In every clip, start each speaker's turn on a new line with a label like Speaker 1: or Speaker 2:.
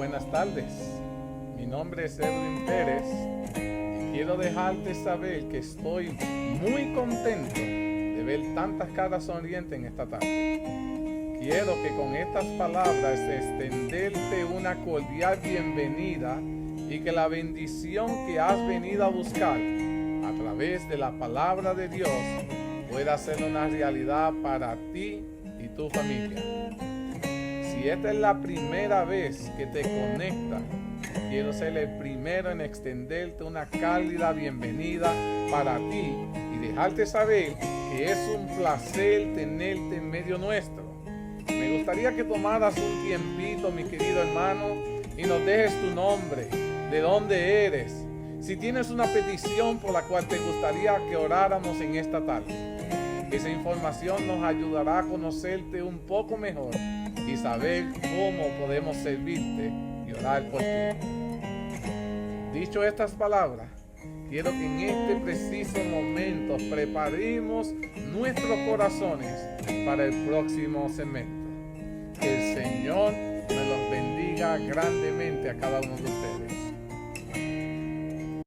Speaker 1: Buenas tardes, mi nombre es Edwin Pérez y quiero dejarte saber que estoy muy contento de ver tantas caras sonrientes en esta tarde. Quiero que con estas palabras extenderte una cordial bienvenida y que la bendición que has venido a buscar a través de la palabra de Dios pueda ser una realidad para ti y tu familia. Si esta es la primera vez que te conectas, quiero ser el primero en extenderte una cálida bienvenida para ti y dejarte saber que es un placer tenerte en medio nuestro. Me gustaría que tomaras un tiempito, mi querido hermano, y nos dejes tu nombre, de dónde eres, si tienes una petición por la cual te gustaría que oráramos en esta tarde. Esa información nos ayudará a conocerte un poco mejor y saber cómo podemos servirte y orar por ti. Dicho estas palabras, quiero que en este preciso momento preparemos nuestros corazones para el próximo segmento. Que el Señor me los bendiga grandemente a cada uno de ustedes.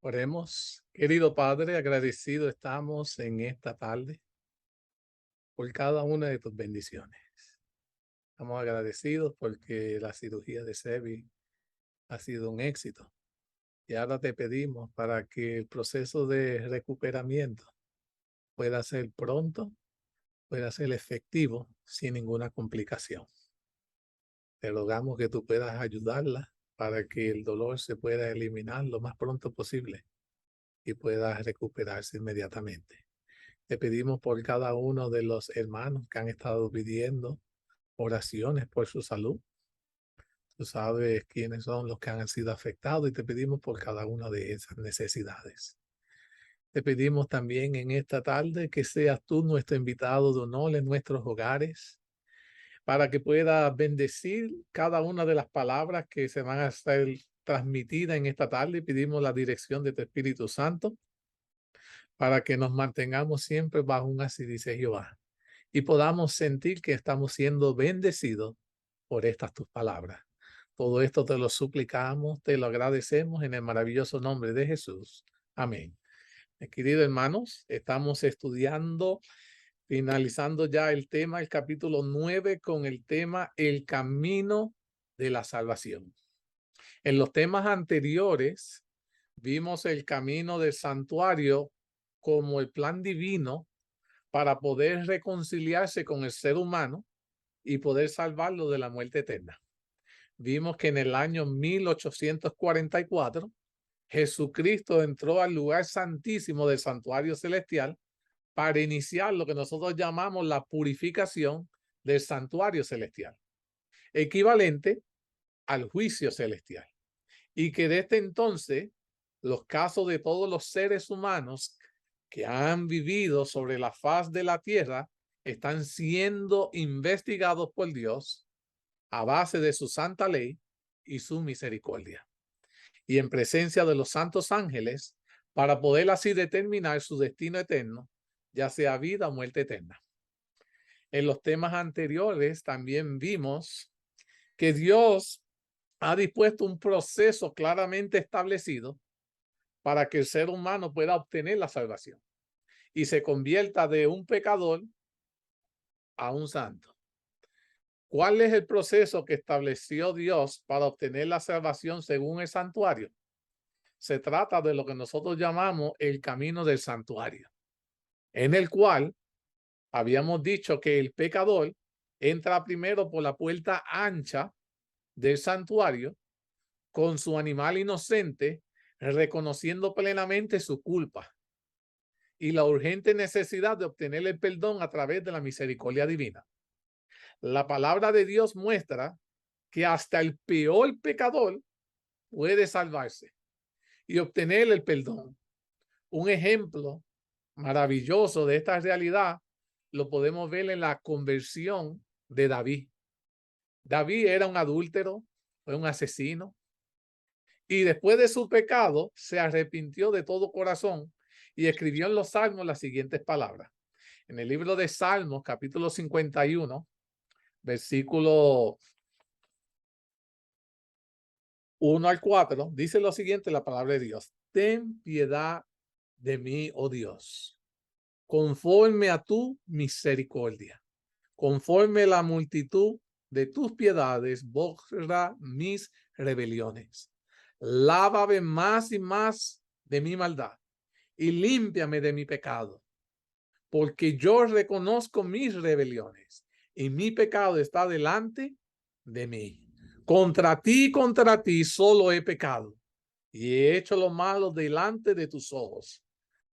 Speaker 1: Oremos. Querido Padre, agradecido estamos en esta tarde por cada una de tus bendiciones. Estamos agradecidos porque la cirugía de Sebi ha sido un éxito. Y ahora te pedimos para que el proceso de recuperamiento pueda ser pronto, pueda ser efectivo sin ninguna complicación. Te rogamos que tú puedas ayudarla para que el dolor se pueda eliminar lo más pronto posible y pueda recuperarse inmediatamente. Te pedimos por cada uno de los hermanos que han estado pidiendo oraciones por su salud. Tú sabes quiénes son los que han sido afectados y te pedimos por cada una de esas necesidades. Te pedimos también en esta tarde que seas tú nuestro invitado de honor en nuestros hogares, para que puedas bendecir cada una de las palabras que se van a ser transmitidas en esta tarde. Pedimos la dirección de tu Espíritu Santo para que nos mantengamos siempre bajo un así dice Jehová y podamos sentir que estamos siendo bendecidos por estas tus palabras. Todo esto te lo suplicamos, te lo agradecemos en el maravilloso nombre de Jesús. Amén. Queridos hermanos, estamos estudiando, finalizando ya el tema, el capítulo 9 con el tema El camino de la salvación. En los temas anteriores vimos el camino del santuario como el plan divino para poder reconciliarse con el ser humano y poder salvarlo de la muerte eterna. Vimos que en el año 1844 Jesucristo entró al lugar santísimo del santuario celestial para iniciar lo que nosotros llamamos la purificación del santuario celestial, equivalente al juicio celestial. Y que desde entonces los casos de todos los seres humanos que han vivido sobre la faz de la tierra están siendo investigados por Dios a base de su santa ley y su misericordia, y en presencia de los santos ángeles, para poder así determinar su destino eterno, ya sea vida o muerte eterna. En los temas anteriores también vimos que Dios ha dispuesto un proceso claramente establecido para que el ser humano pueda obtener la salvación y se convierta de un pecador a un santo. ¿Cuál es el proceso que estableció Dios para obtener la salvación según el santuario? Se trata de lo que nosotros llamamos el camino del santuario, en el cual habíamos dicho que el pecador entra primero por la puerta ancha del santuario con su animal inocente, reconociendo plenamente su culpa y la urgente necesidad de obtener el perdón a través de la misericordia divina. La palabra de Dios muestra que hasta el peor pecador puede salvarse y obtener el perdón. Un ejemplo maravilloso de esta realidad lo podemos ver en la conversión de David. David era un adúltero, fue un asesino, y después de su pecado se arrepintió de todo corazón y escribió en los Salmos las siguientes palabras. En el libro de Salmos, capítulo 51, versículo 1 al 4, dice lo siguiente la palabra de Dios. Ten piedad de mí, oh Dios, conforme a tu misericordia, conforme a la multitud de tus piedades, borra mis rebeliones. Lávame más y más de mi maldad y límpiame de mi pecado, porque yo reconozco mis rebeliones y mi pecado está delante de mí. Contra ti solo he pecado y he hecho lo malo delante de tus ojos,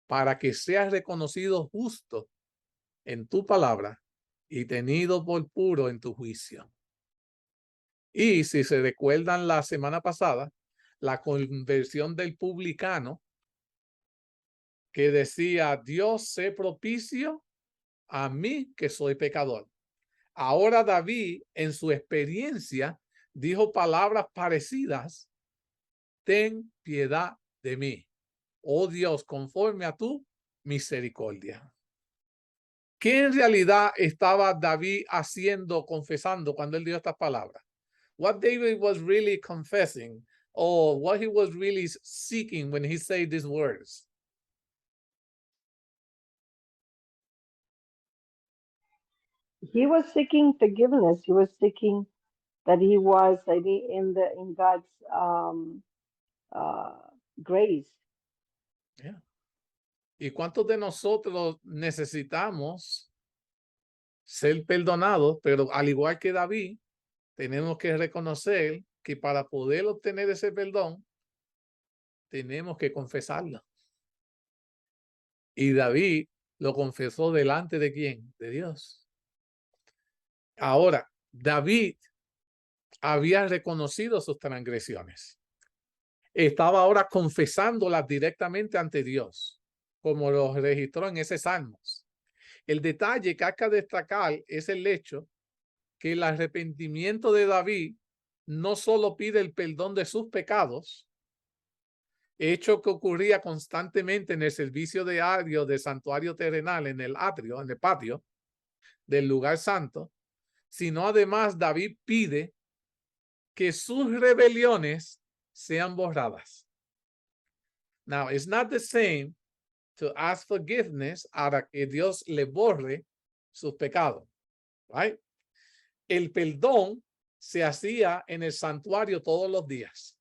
Speaker 1: para que seas reconocido justo en tu palabra y tenido por puro en tu juicio. Y si se recuerdan la semana pasada, la conversión del publicano que decía, Dios sé propicio a mí que soy pecador. Ahora David, en su experiencia, dijo palabras parecidas. Ten piedad de mí, oh Dios, conforme a tu misericordia. ¿Qué en realidad estaba David haciendo, confesando cuando él dio estas palabras? What David was really confessing, or what he was really seeking when he said these words?
Speaker 2: He was seeking forgiveness. He was seeking that he was in God's uh, grace.
Speaker 1: Yeah. ¿Y cuántos de nosotros necesitamos ser perdonados? Pero al igual que David, tenemos que reconocer que para poder obtener ese perdón, tenemos que confesarlo. Y David lo confesó delante de quién? De Dios. Ahora, David había reconocido sus transgresiones. Estaba ahora confesándolas directamente ante Dios, como lo registró en ese Salmos. El detalle que hay que destacar es el hecho que el arrepentimiento de David no solo pide el perdón de sus pecados, hecho que ocurría constantemente en el servicio diario del santuario terrenal, en el atrio, en el patio del lugar santo, sino además David pide que sus rebeliones sean borradas. Now, it's not the same to ask forgiveness para que Dios le borre sus pecados, right? El perdón se hacía en el santuario todos los días.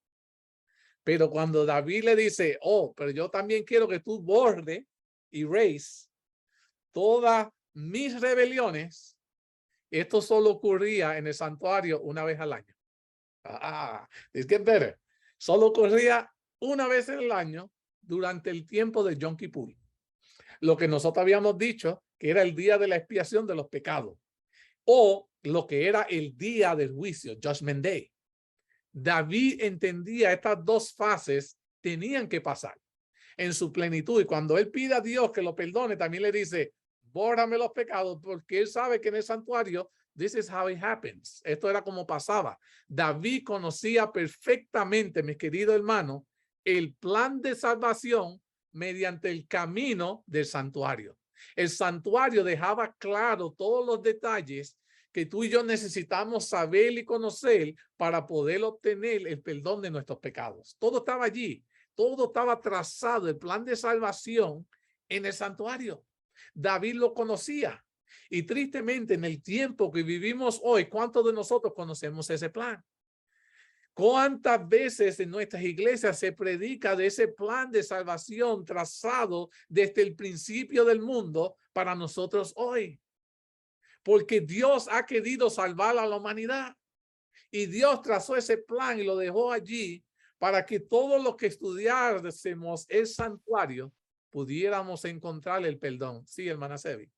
Speaker 1: Pero cuando David le dice, oh, pero yo también quiero que tú borre, erase todas mis rebeliones, esto solo ocurría en el santuario una vez al año. It's get better. Solo ocurría una vez en el año durante el tiempo de Yom Kippur. Lo que nosotros habíamos dicho que era el día de la expiación de los pecados, o lo que era el día del juicio, Judgment Day. David entendía estas dos fases tenían que pasar en su plenitud, y cuando él pide a Dios que lo perdone, también le dice, bórrame los pecados, porque él sabe que en el santuario, this is how it happens. Esto era como pasaba. David conocía perfectamente, mis queridos hermanos, el plan de salvación mediante el camino del santuario. El santuario dejaba claro todos los detalles que tú y yo necesitamos saber y conocer para poder obtener el perdón de nuestros pecados. Todo estaba allí. Todo estaba trazado, el plan de salvación en el santuario. David lo conocía. Y tristemente, en el tiempo que vivimos hoy, ¿cuántos de nosotros conocemos ese plan? ¿Cuántas veces en nuestras iglesias se predica de ese plan de salvación trazado desde el principio del mundo para nosotros hoy? Porque Dios ha querido salvar a la humanidad. Y Dios trazó ese plan y lo dejó allí para que todos los que estudiásemos el santuario pudiéramos encontrar el perdón. Sí, hermana Sebi.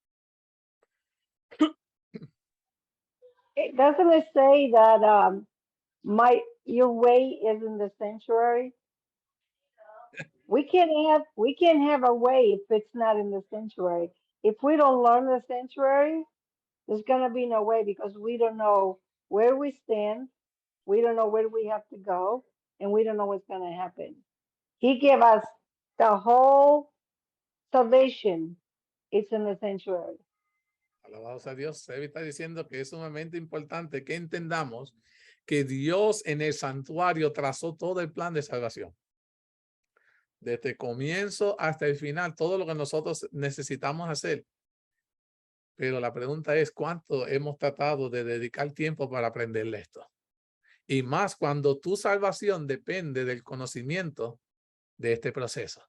Speaker 2: Doesn't it say that your way is in the sanctuary? We can't have a way if it's not in the sanctuary. If we don't learn the sanctuary, there's gonna be no way, because we don't know where we stand, we don't know where we have to go, and we don't know what's gonna happen. He gave us the whole salvation. It's in the sanctuary.
Speaker 1: Alabados a Dios. Sebi está diciendo que es sumamente importante que entendamos que Dios en el santuario trazó todo el plan de salvación. Desde el comienzo hasta el final, todo lo que nosotros necesitamos hacer. Pero la pregunta es, ¿cuánto hemos tratado de dedicar tiempo para aprenderle esto? Y más cuando tu salvación depende del conocimiento de este proceso.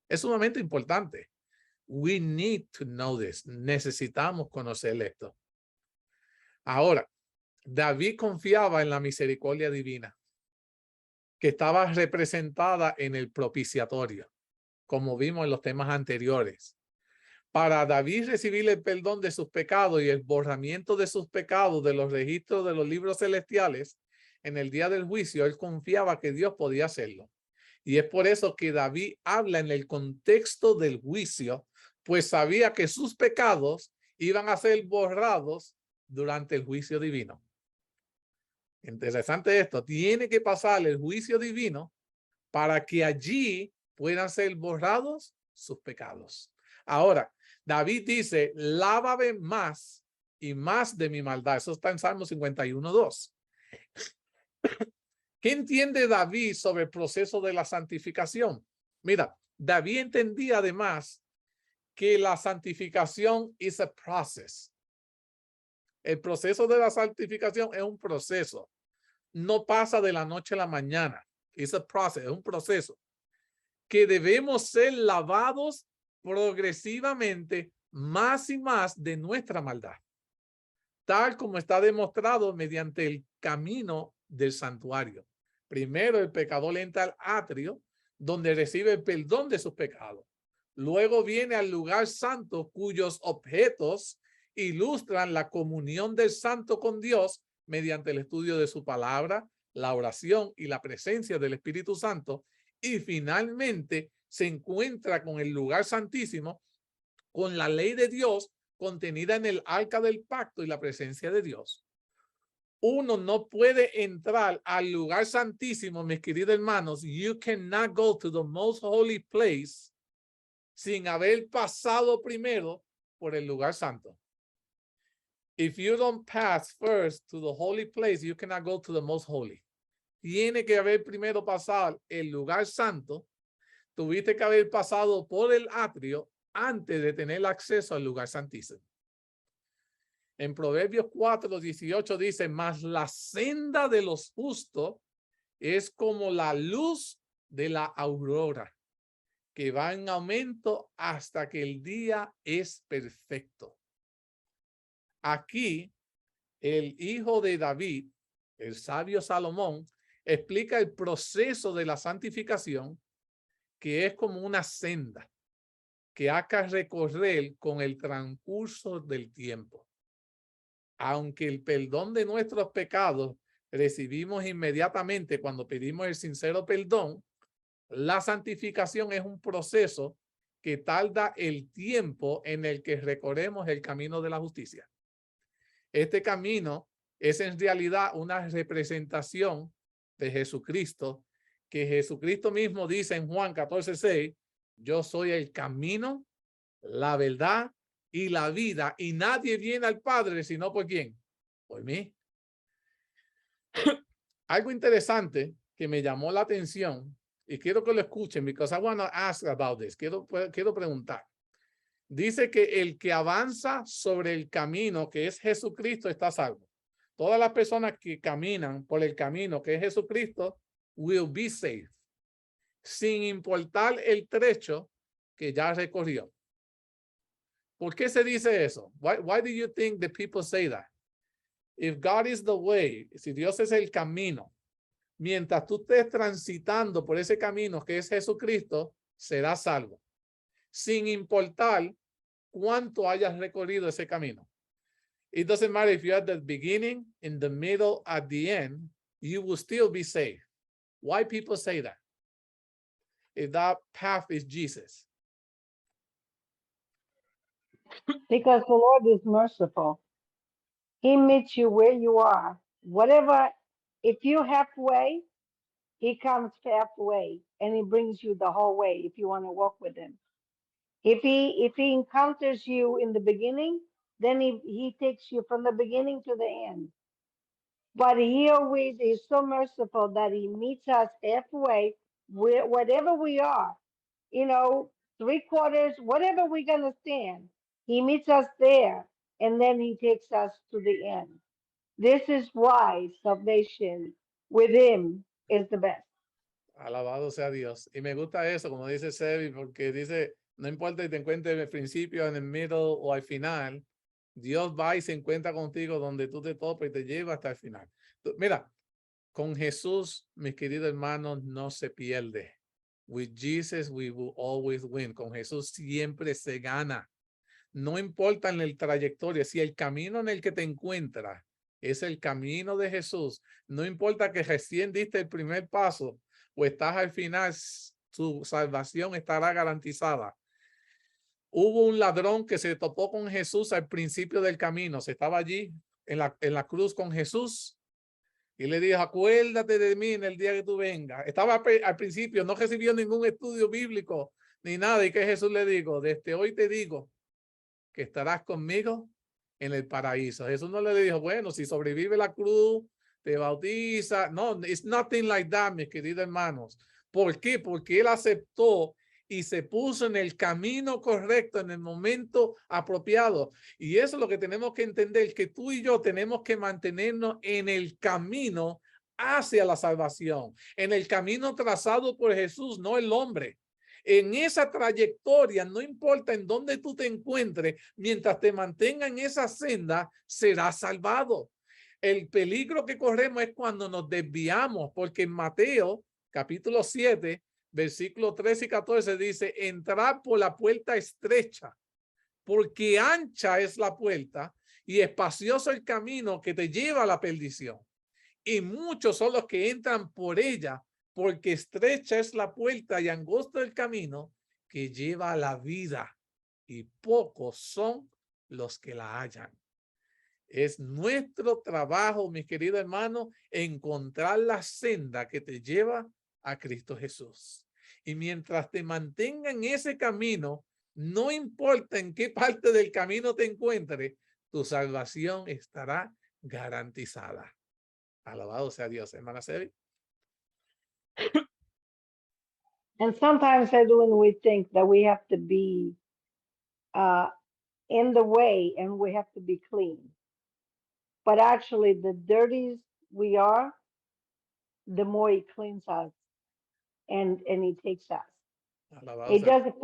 Speaker 1: Es sumamente importante. We need to know this. Necesitamos conocer esto. Ahora, David confiaba en la misericordia divina, que estaba representada en el propiciatorio, como vimos en los temas anteriores. Para David recibir el perdón de sus pecados y el borramiento de sus pecados de los registros de los libros celestiales, en el día del juicio, él confiaba que Dios podía hacerlo. Y es por eso que David habla en el contexto del juicio, pues sabía que sus pecados iban a ser borrados durante el juicio divino. Interesante esto, tiene que pasar el juicio divino para que allí puedan ser borrados sus pecados. Ahora, David dice, lávame más y más de mi maldad. Eso está en Salmo 51:2. ¿Qué entiende David sobre el proceso de la santificación? Mira, David entendía además que la santificación is a process. El proceso de la santificación es un proceso. No pasa de la noche a la mañana. It's a process, es un proceso. Que debemos ser lavados progresivamente más y más de nuestra maldad. Tal como está demostrado mediante el camino del santuario. Primero el pecador entra al atrio, donde recibe el perdón de sus pecados. Luego viene al lugar santo, cuyos objetos ilustran la comunión del santo con Dios mediante el estudio de su palabra, la oración y la presencia del Espíritu Santo. Y finalmente se encuentra con el lugar santísimo, con la ley de Dios contenida en el arca del pacto y la presencia de Dios. Uno no puede entrar al lugar santísimo, mis queridos hermanos. You cannot go to the most holy place sin haber pasado primero por el lugar santo. If you don't pass first to the holy place, you cannot go to the most holy. Tiene que haber primero pasado el lugar santo. Tuviste que haber pasado por el atrio antes de tener acceso al lugar santísimo. En Proverbios 4:18 dice, mas la senda de los justos es como la luz de la aurora, que va en aumento hasta que el día es perfecto. Aquí, el hijo de David, el sabio Salomón, explica el proceso de la santificación, que es como una senda que hay que recorrer con el transcurso del tiempo. Aunque el perdón de nuestros pecados recibimos inmediatamente cuando pedimos el sincero perdón, la santificación es un proceso que tarda el tiempo en el que recorremos el camino de la justicia. Este camino es en realidad una representación de Jesucristo, que Jesucristo mismo dice en Juan 14:6, yo soy el camino, la verdad y la vida, y nadie viene al Padre sino por ¿quién? Por mí. Algo interesante que me llamó la atención y quiero que lo escuchen because I want to ask about this. Quiero preguntar. Dice que el que avanza sobre el camino que es Jesucristo está salvo. Todas las personas que caminan por el camino que es Jesucristo will be saved, sin importar el trecho que ya recorrió. ¿Por qué se dice eso? Why do you think the people say that? If God is the way, si Dios es el camino, mientras tú estés transitando por ese camino que es Jesucristo, serás salvo, sin importar cuánto hayas recorrido ese camino. It doesn't matter if you're at the beginning, in the middle, at the end, you will still be saved. Why people say that? If that path is Jesus.
Speaker 2: Because the Lord is merciful. He meets you where you are. Whatever, if you're halfway, he comes halfway and he brings you the whole way if you want to walk with him. If he encounters you in the beginning, then he takes you from the beginning to the end. But he always is so merciful that he meets us halfway, whatever we are, you know, 3/4, whatever we're going to stand. He meets us there and then he takes us to the end. This is why salvation with him is the best.
Speaker 1: Alabado sea Dios. Y me gusta eso, como dice Sebi, porque dice, no importa si te encuentres en el principio, en el middle o al final, Dios va y se encuentra contigo donde tú te topas y te lleva hasta el final. Mira, con Jesús, mis queridos hermanos, no se pierde. With Jesus, we will always win. Con Jesús siempre se gana. No importa en el trayectoria, si el camino en el que te encuentras es el camino de Jesús, no importa que recién diste el primer paso o estás al final, tu salvación estará garantizada. Hubo un ladrón que se topó con Jesús al principio del camino, se estaba allí en la cruz con Jesús y le dijo, acuérdate de mí en el día que tú vengas. Estaba al principio, no recibió ningún estudio bíblico ni nada, y que Jesús le dijo, desde hoy te digo que estarás conmigo en el paraíso. Jesús no le dijo, bueno, si sobrevive la cruz, te bautiza. No, it's nothing like that, mis queridos hermanos. ¿Por qué? Porque él aceptó y se puso en el camino correcto, en el momento apropiado. Y eso es lo que tenemos que entender, que tú y yo tenemos que mantenernos en el camino hacia la salvación, en el camino trazado por Jesús, no el hombre. En esa trayectoria, no importa en dónde tú te encuentres, mientras te mantenga en esa senda, serás salvado. El peligro que corremos es cuando nos desviamos, porque en Mateo, capítulo 7, versículos 13 y 14 dice, entrad por la puerta estrecha, porque ancha es la puerta y espacioso el camino que te lleva a la perdición. Y muchos son los que entran por ella, porque estrecha es la puerta y angosto el camino que lleva a la vida, y pocos son los que la hallan. Es nuestro trabajo, mis queridos hermanos, encontrar la senda que te lleva a Cristo Jesús. Y mientras te mantenga en ese camino, no importa en qué parte del camino te encuentres, tu salvación estará garantizada. Alabado sea Dios, hermana Sebi.
Speaker 2: And sometimes, Edwin, we think that we have to be in the way and we have to be clean. But actually, the dirtier we are, the more he cleans us and he takes us.
Speaker 1: Alabado
Speaker 2: It
Speaker 1: sea.
Speaker 2: doesn't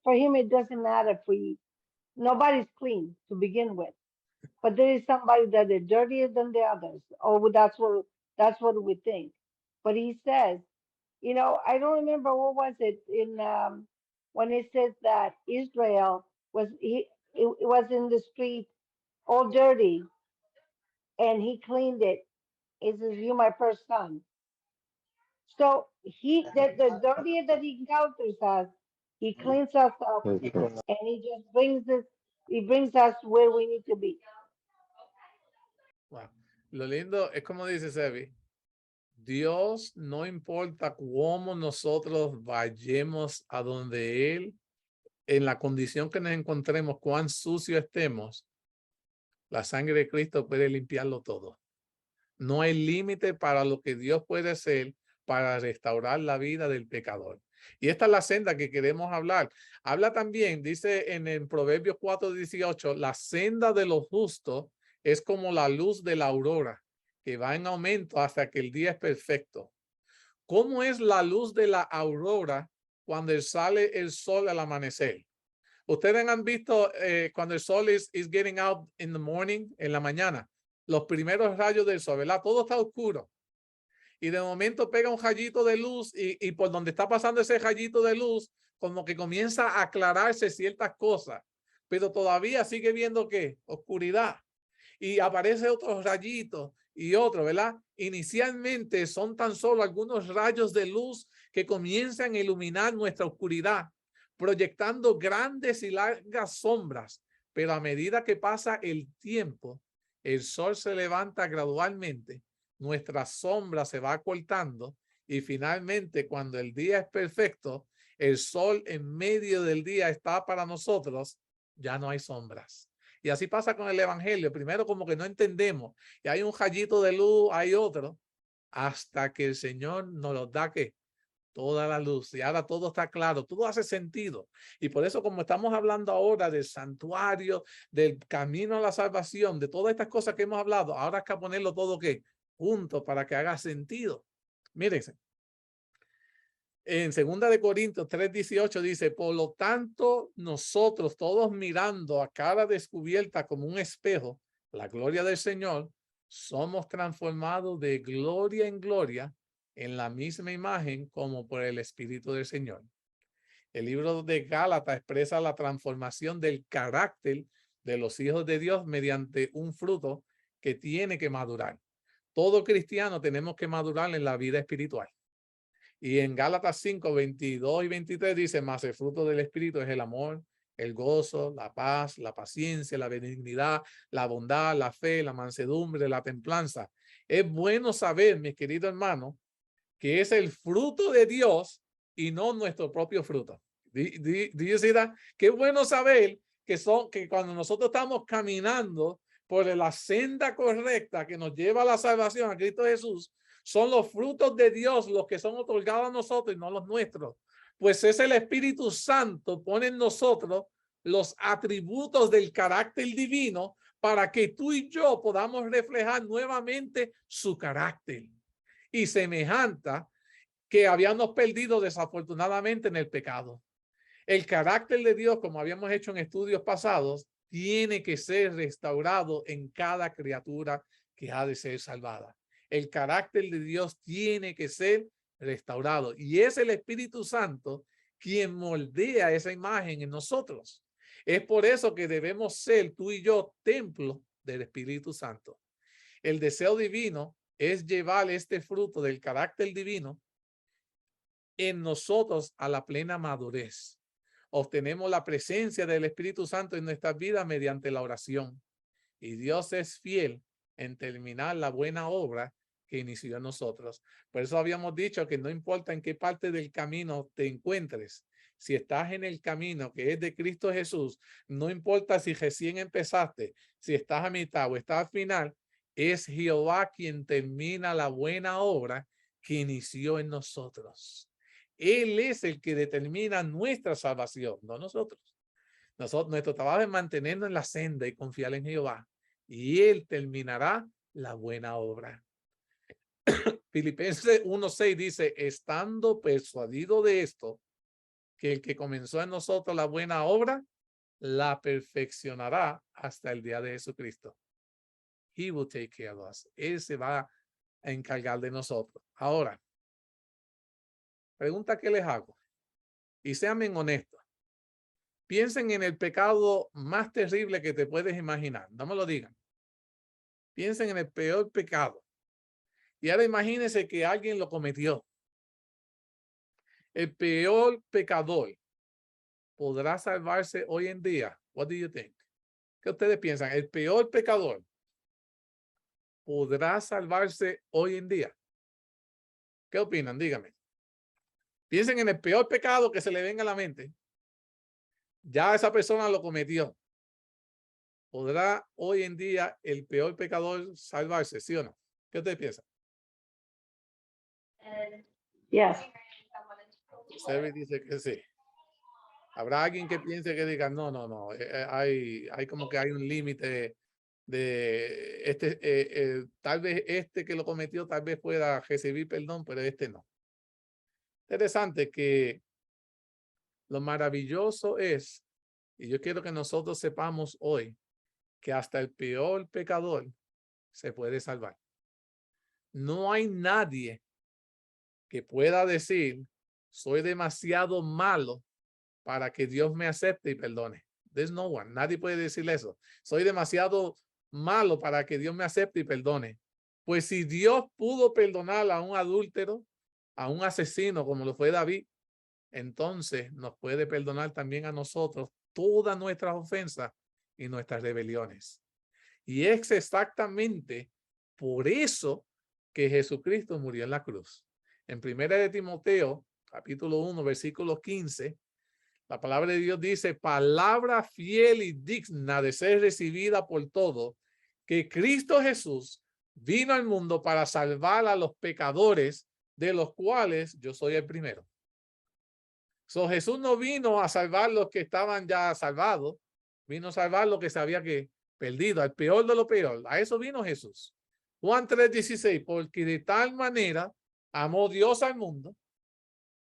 Speaker 2: for him. It doesn't matter if nobody's clean to begin with, but there is somebody that is dirtier than the others. Oh, that's what we think. But he says, you know, I don't remember what was it in when it says that Israel it was in the street all dirty and he cleaned it. It says, "You my first son." So the dirtier that he encounters us, he cleans us up and he just brings us where we need to be.
Speaker 1: Wow. Lo lindo es como dice Sebi, Dios no importa cómo nosotros vayamos a donde Él, en la condición que nos encontremos, cuán sucio estemos, la sangre de Cristo puede limpiarlo todo. No hay límite para lo que Dios puede hacer para restaurar la vida del pecador. Y esta es la senda que queremos hablar. Habla también, dice en el Proverbios 4:18, la senda de los justos es como la luz de la aurora, que va en aumento hasta que el día es perfecto. ¿Cómo es la luz de la aurora cuando sale el sol al amanecer? Ustedes han visto cuando el sol is getting out in the morning, en la mañana, los primeros rayos del sol, ¿verdad? Todo está oscuro. Y de momento pega un rayito de luz y por donde está pasando ese rayito de luz, como que comienza a aclararse ciertas cosas, pero todavía sigue viendo ¿qué? Oscuridad. Y aparece otro rayito y otro, ¿verdad? Inicialmente son tan solo algunos rayos de luz que comienzan a iluminar nuestra oscuridad, proyectando grandes y largas sombras, pero a medida que pasa el tiempo, el sol se levanta gradualmente, nuestra sombra se va acortando y finalmente cuando el día es perfecto, el sol en medio del día está para nosotros, ya no hay sombras. Y así pasa con el evangelio. Primero como que no entendemos. Y hay un rayito de luz, hay otro, hasta que el Señor nos lo da que toda la luz. Y ahora todo está claro, todo hace sentido. Y por eso como estamos hablando ahora del santuario, del camino a la salvación, de todas estas cosas que hemos hablado, ahora hay que ponerlo todo que junto para que haga sentido. Mírense. En 2 Corintios 3:18 dice, por lo tanto, nosotros todos mirando a cara descubierta como un espejo, la gloria del Señor, somos transformados de gloria en gloria en la misma imagen como por el Espíritu del Señor. El libro de Gálatas expresa la transformación del carácter de los hijos de Dios mediante un fruto que tiene que madurar. Todo cristiano tenemos que madurar en la vida espiritual. Y en Gálatas 5, 22 y 23 dice, más el fruto del Espíritu es el amor, el gozo, la paz, la paciencia, la benignidad, la bondad, la fe, la mansedumbre, la templanza. Es bueno saber, mis queridos hermanos, que es el fruto de Dios y no nuestro propio fruto. Qué bueno saber que cuando nosotros estamos caminando por la senda correcta que nos lleva a la salvación a Cristo Jesús, son los frutos de Dios los que son otorgados a nosotros y no los nuestros. Pues es el Espíritu Santo pone en nosotros los atributos del carácter divino para que tú y yo podamos reflejar nuevamente su carácter y semejanza que habíamos perdido desafortunadamente en el pecado. El carácter de Dios, como habíamos hecho en estudios pasados, tiene que ser restaurado en cada criatura que ha de ser salvada. El carácter de Dios tiene que ser restaurado y es el Espíritu Santo quien moldea esa imagen en nosotros. Es por eso que debemos ser tú y yo templo del Espíritu Santo. El deseo divino es llevar este fruto del carácter divino en nosotros a la plena madurez. Obtenemos la presencia del Espíritu Santo en nuestras vidas mediante la oración. Y Dios es fiel en terminar la buena obra que inició en nosotros. Por eso habíamos dicho que no importa en qué parte del camino te encuentres, si estás en el camino que es de Cristo Jesús, no importa si recién empezaste, si estás a mitad o estás al final, es Jehová quien termina la buena obra que inició en nosotros. Él es el que determina nuestra salvación, no nosotros. Nuestro trabajo es mantenernos en la senda y confiar en Jehová. Y Él terminará la buena obra. Filipenses 1:6 dice, estando persuadido de esto, que el que comenzó en nosotros la buena obra, la perfeccionará hasta el día de Jesucristo. He will take care of us. Él se va a encargar de nosotros. Ahora, pregunta que les hago. Y sean honestos. Piensen en el pecado más terrible que te puedes imaginar. No me lo digan. Piensen en el peor pecado. Y ahora imagínense que alguien lo cometió. El peor pecador podrá salvarse hoy en día. What do you think? ¿Qué ustedes piensan? El peor pecador podrá salvarse hoy en día. ¿Qué opinan? Díganme. Piensen en el peor pecado que se le venga a la mente. Ya esa persona lo cometió. ¿Podrá hoy en día el peor pecador salvarse? ¿Sí o no? ¿Qué ustedes piensan?
Speaker 2: Yes.
Speaker 1: Sebi dice que sí. Habrá alguien que piense que diga, no. Hay como que hay un límite de tal vez este que lo cometió, tal vez pueda recibir perdón, pero este no. Interesante que lo maravilloso es, y yo quiero que nosotros sepamos hoy, que hasta el peor pecador se puede salvar. No hay nadie que pueda decir, soy demasiado malo para que Dios me acepte y perdone. There's no one. Nadie puede decirle eso. Soy demasiado malo para que Dios me acepte y perdone. Pues si Dios pudo perdonar a un adúltero, a un asesino como lo fue David, entonces nos puede perdonar también a nosotros todas nuestras ofensas y nuestras rebeliones. Y es exactamente por eso que Jesucristo murió en la cruz. En 1 de Timoteo, capítulo 1, versículo 15, La palabra de Dios dice, palabra fiel y digna de ser recibida por todos, que Cristo Jesús vino al mundo para salvar a los pecadores, de los cuales yo soy el primero. So, Jesús no vino a salvar los que estaban ya salvados, vino a salvar los que se había que perdido, al peor de lo peor. A eso vino Jesús. Juan 3:16, porque de tal manera amó Dios al mundo,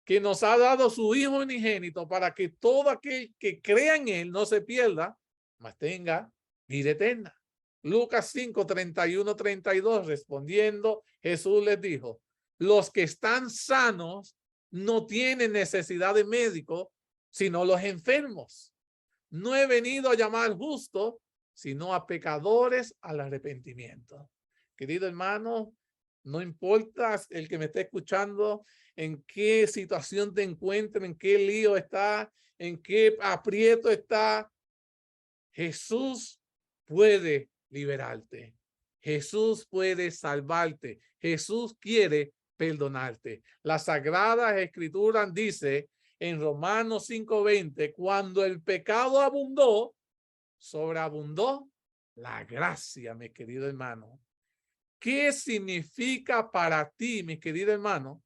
Speaker 1: que nos ha dado su Hijo unigénito para que todo aquel que crea en él no se pierda, mas tenga vida eterna. Lucas 5:31-32, respondiendo, Jesús les dijo, los que están sanos no tienen necesidad de médico, sino los enfermos. No he venido a llamar justos, sino a pecadores al arrepentimiento. Querido hermano, no importa el que me esté escuchando, en qué situación te encuentres, en qué lío está, en qué aprieto está, Jesús puede liberarte. Jesús puede salvarte. Jesús quiere perdonarte. Las Sagradas Escrituras dice en Romanos 5:20, cuando el pecado abundó, sobreabundó la gracia, mi querido hermano. ¿Qué significa para ti, mi querido hermano,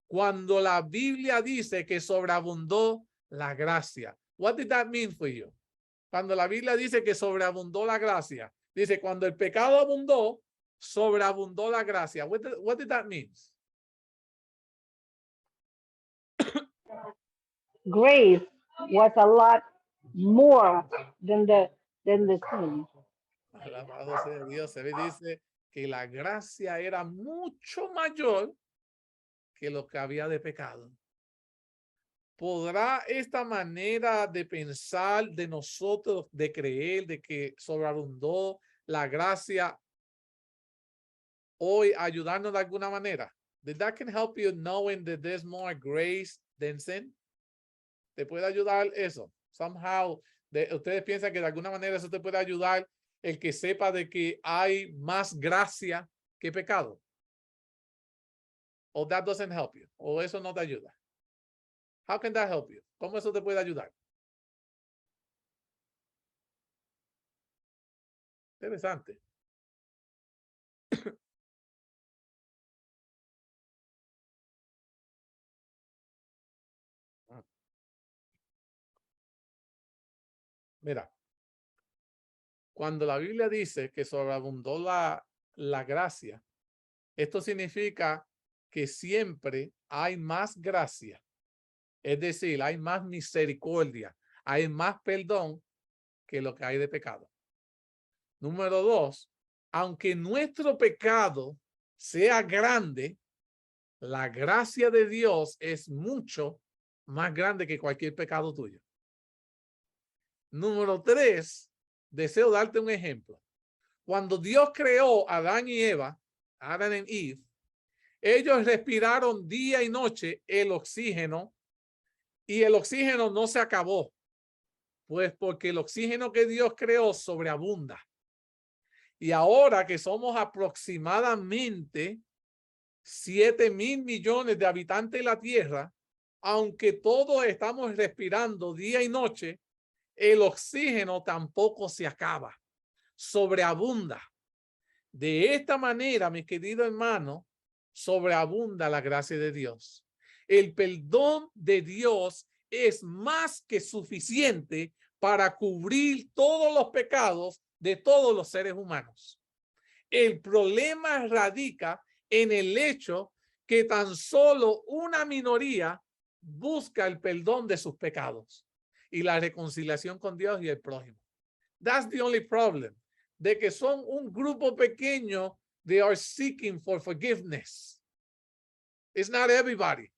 Speaker 1: cuando la Biblia dice que sobreabundó la gracia? What did that mean for you? Cuando la Biblia dice que sobreabundó la gracia, dice cuando el pecado abundó, sobreabundó la gracia. What did that mean?
Speaker 2: Grace was a lot more than the sin.
Speaker 1: Alabado sea Dios. Se dice que la gracia era mucho mayor que lo que había de pecado. ¿Podrá esta manera de pensar de nosotros, de creer, de que sobreabundó la gracia hoy ayudarnos de alguna manera? That can help you knowing that there's more grace than sin. ¿Te puede ayudar eso? Somehow, ustedes piensan que de alguna manera eso te puede ayudar el que sepa de que hay más gracia que pecado. Or that doesn't help you. O eso no te ayuda. How can that help you? ¿Cómo eso te puede ayudar? Interesante. Mira, cuando la Biblia dice que sobreabundó la gracia, esto significa que siempre hay más gracia. Es decir, hay más misericordia, hay más perdón que lo que hay de pecado. Número 2, aunque nuestro pecado sea grande, la gracia de Dios es mucho más grande que cualquier pecado tuyo. Número 3, deseo darte un ejemplo. Cuando Dios creó a Adán y Eva, Adam and Eve, ellos respiraron día y noche el oxígeno y el oxígeno no se acabó, pues porque el oxígeno que Dios creó sobreabunda. Y ahora que somos aproximadamente 7,000 millones de habitantes de la Tierra, aunque todos estamos respirando día y noche, el oxígeno tampoco se acaba, sobreabunda. De esta manera, mi querido hermano, sobreabunda la gracia de Dios. El perdón de Dios es más que suficiente para cubrir todos los pecados de todos los seres humanos. El problema radica en el hecho que tan solo una minoría busca el perdón de sus pecados y la reconciliación con Dios y el prójimo. That's the only problem. De que son un grupo pequeño, they are seeking for forgiveness. It's not everybody.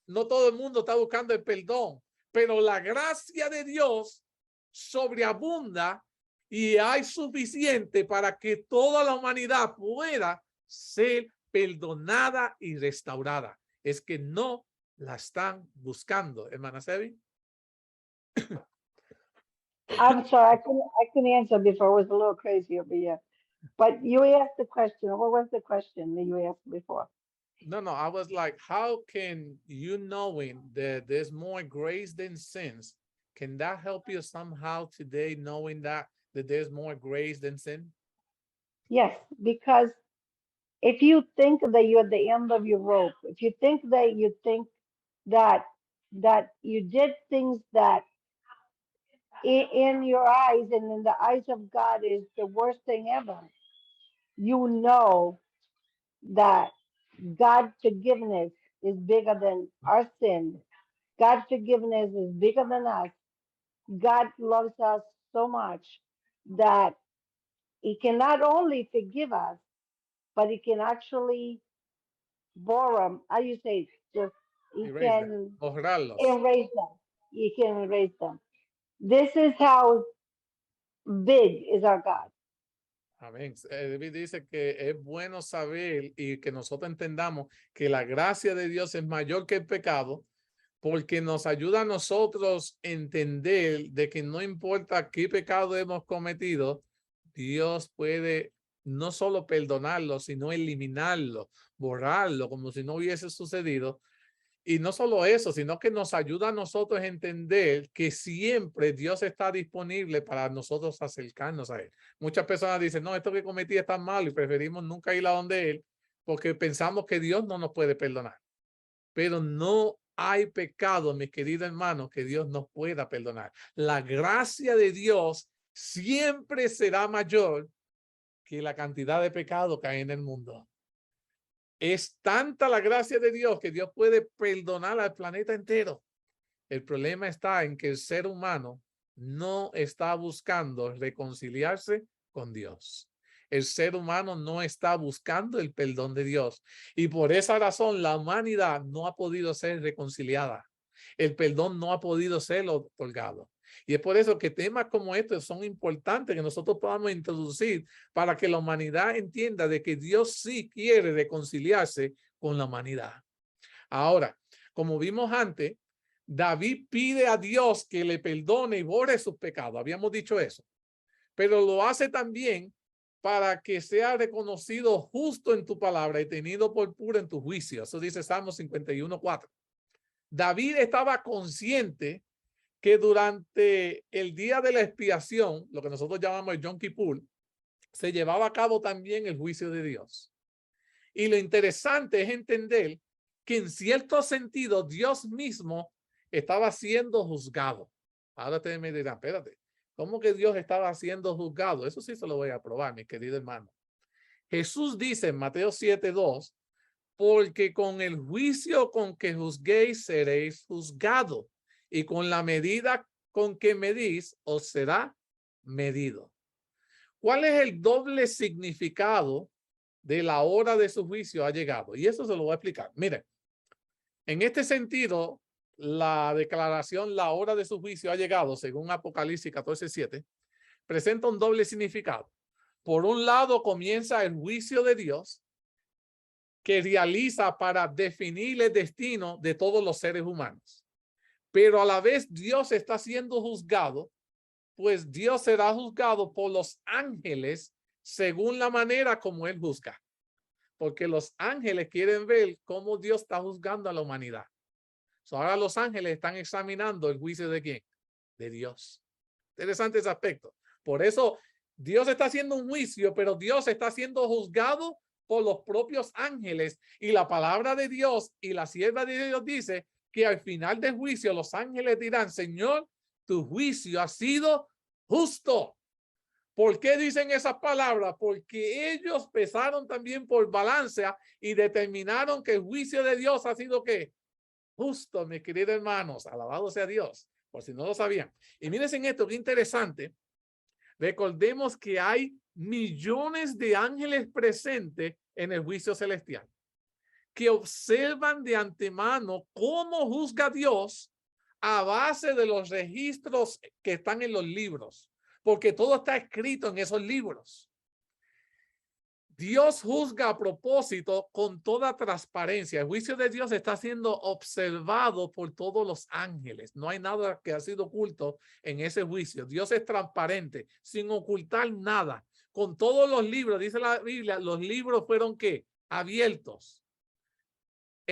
Speaker 1: No todo el mundo está buscando el perdón, pero la gracia de Dios sobreabunda y hay suficiente para que toda la humanidad pueda ser perdonada y restaurada. Es que no la están buscando, hermana Sevi.
Speaker 2: I'm sorry, I couldn't answer before. I was a little crazy over here. But you asked the question. What was the question that you asked before?
Speaker 1: No, I was like, how can you knowing that there's more grace than sins, Can that help you somehow today, knowing that there's more grace than sin?
Speaker 2: Yes, because if you think that you're at the end of your rope, if you think that you did things that in your eyes and in the eyes of God is the worst thing ever, you know that God's forgiveness is bigger than our sin. God's forgiveness is bigger than us. God loves us so much that He can not only forgive us, but He can actually borrow, how you say, just He
Speaker 1: Erase them.
Speaker 2: can
Speaker 1: Borrarlos.
Speaker 2: erase them. He can erase them. This is how big is our God.
Speaker 1: Amén. David dice que es bueno saber y que nosotros entendamos que la gracia de Dios es mayor que el pecado, porque nos ayuda a nosotros a entender de que no importa qué pecado hemos cometido, Dios puede no solo perdonarlo, sino eliminarlo, borrarlo, como si no hubiese sucedido. Y no solo eso, sino que nos ayuda a nosotros a entender que siempre Dios está disponible para nosotros acercarnos a Él. Muchas personas dicen, no, esto que cometí está mal y preferimos nunca ir a donde Él porque pensamos que Dios no nos puede perdonar. Pero no hay pecado, mis queridos hermanos, que Dios nos pueda perdonar. La gracia de Dios siempre será mayor que la cantidad de pecado que hay en el mundo. Es tanta la gracia de Dios que Dios puede perdonar al planeta entero. El problema está en que el ser humano no está buscando reconciliarse con Dios. El ser humano no está buscando el perdón de Dios. Y por esa razón la humanidad no ha podido ser reconciliada. El perdón no ha podido ser otorgado. Y es por eso que temas como estos son importantes que nosotros podamos introducir para que la humanidad entienda de que Dios sí quiere reconciliarse con la humanidad. Ahora, como vimos antes, David pide a Dios que le perdone y borre sus pecados. Habíamos dicho eso. Pero lo hace también para que sea reconocido justo en tu palabra y tenido por puro en tu juicio. Eso dice Salmo 51:4. David estaba consciente que durante el día de la expiación, lo que nosotros llamamos el Yom Kippur, se llevaba a cabo también el juicio de Dios. Y lo interesante es entender que en cierto sentido Dios mismo estaba siendo juzgado. Ahora ustedes me dirán, espérate, ¿cómo que Dios estaba siendo juzgado? Eso sí se lo voy a probar, mi querido hermano. Jesús dice en Mateo 7:2, porque con el juicio con que juzguéis seréis juzgados, y con la medida con que medís os será medido. ¿Cuál es el doble significado de la hora de su juicio ha llegado? Y eso se lo voy a explicar. Miren, en este sentido, la declaración la hora de su juicio ha llegado, según Apocalipsis 14:7, presenta un doble significado. Por un lado, comienza el juicio de Dios que realiza para definir el destino de todos los seres humanos. Pero a la vez Dios está siendo juzgado, pues Dios será juzgado por los ángeles según la manera como Él juzga. Porque los ángeles quieren ver cómo Dios está juzgando a la humanidad. Ahora los ángeles están examinando el juicio de quién, de Dios. Interesante ese aspecto. Por eso Dios está haciendo un juicio, pero Dios está siendo juzgado por los propios ángeles. Y la palabra de Dios y la sierva de Dios dice que al final del juicio los ángeles dirán, Señor, tu juicio ha sido justo. ¿Por qué dicen esas palabras? Porque ellos pesaron también por balanza y determinaron que el juicio de Dios ha sido ¿qué? Justo, mis queridos hermanos. Alabado sea Dios, por si no lo sabían. Y miren esto, qué interesante. Recordemos que hay millones de ángeles presentes en el juicio celestial que observan de antemano cómo juzga Dios a base de los registros que están en los libros, porque todo está escrito en esos libros. Dios juzga a propósito con toda transparencia. El juicio de Dios está siendo observado por todos los ángeles. No hay nada que ha sido oculto en ese juicio. Dios es transparente, sin ocultar nada. Con todos los libros, dice la Biblia, los libros fueron ¿qué? Abiertos.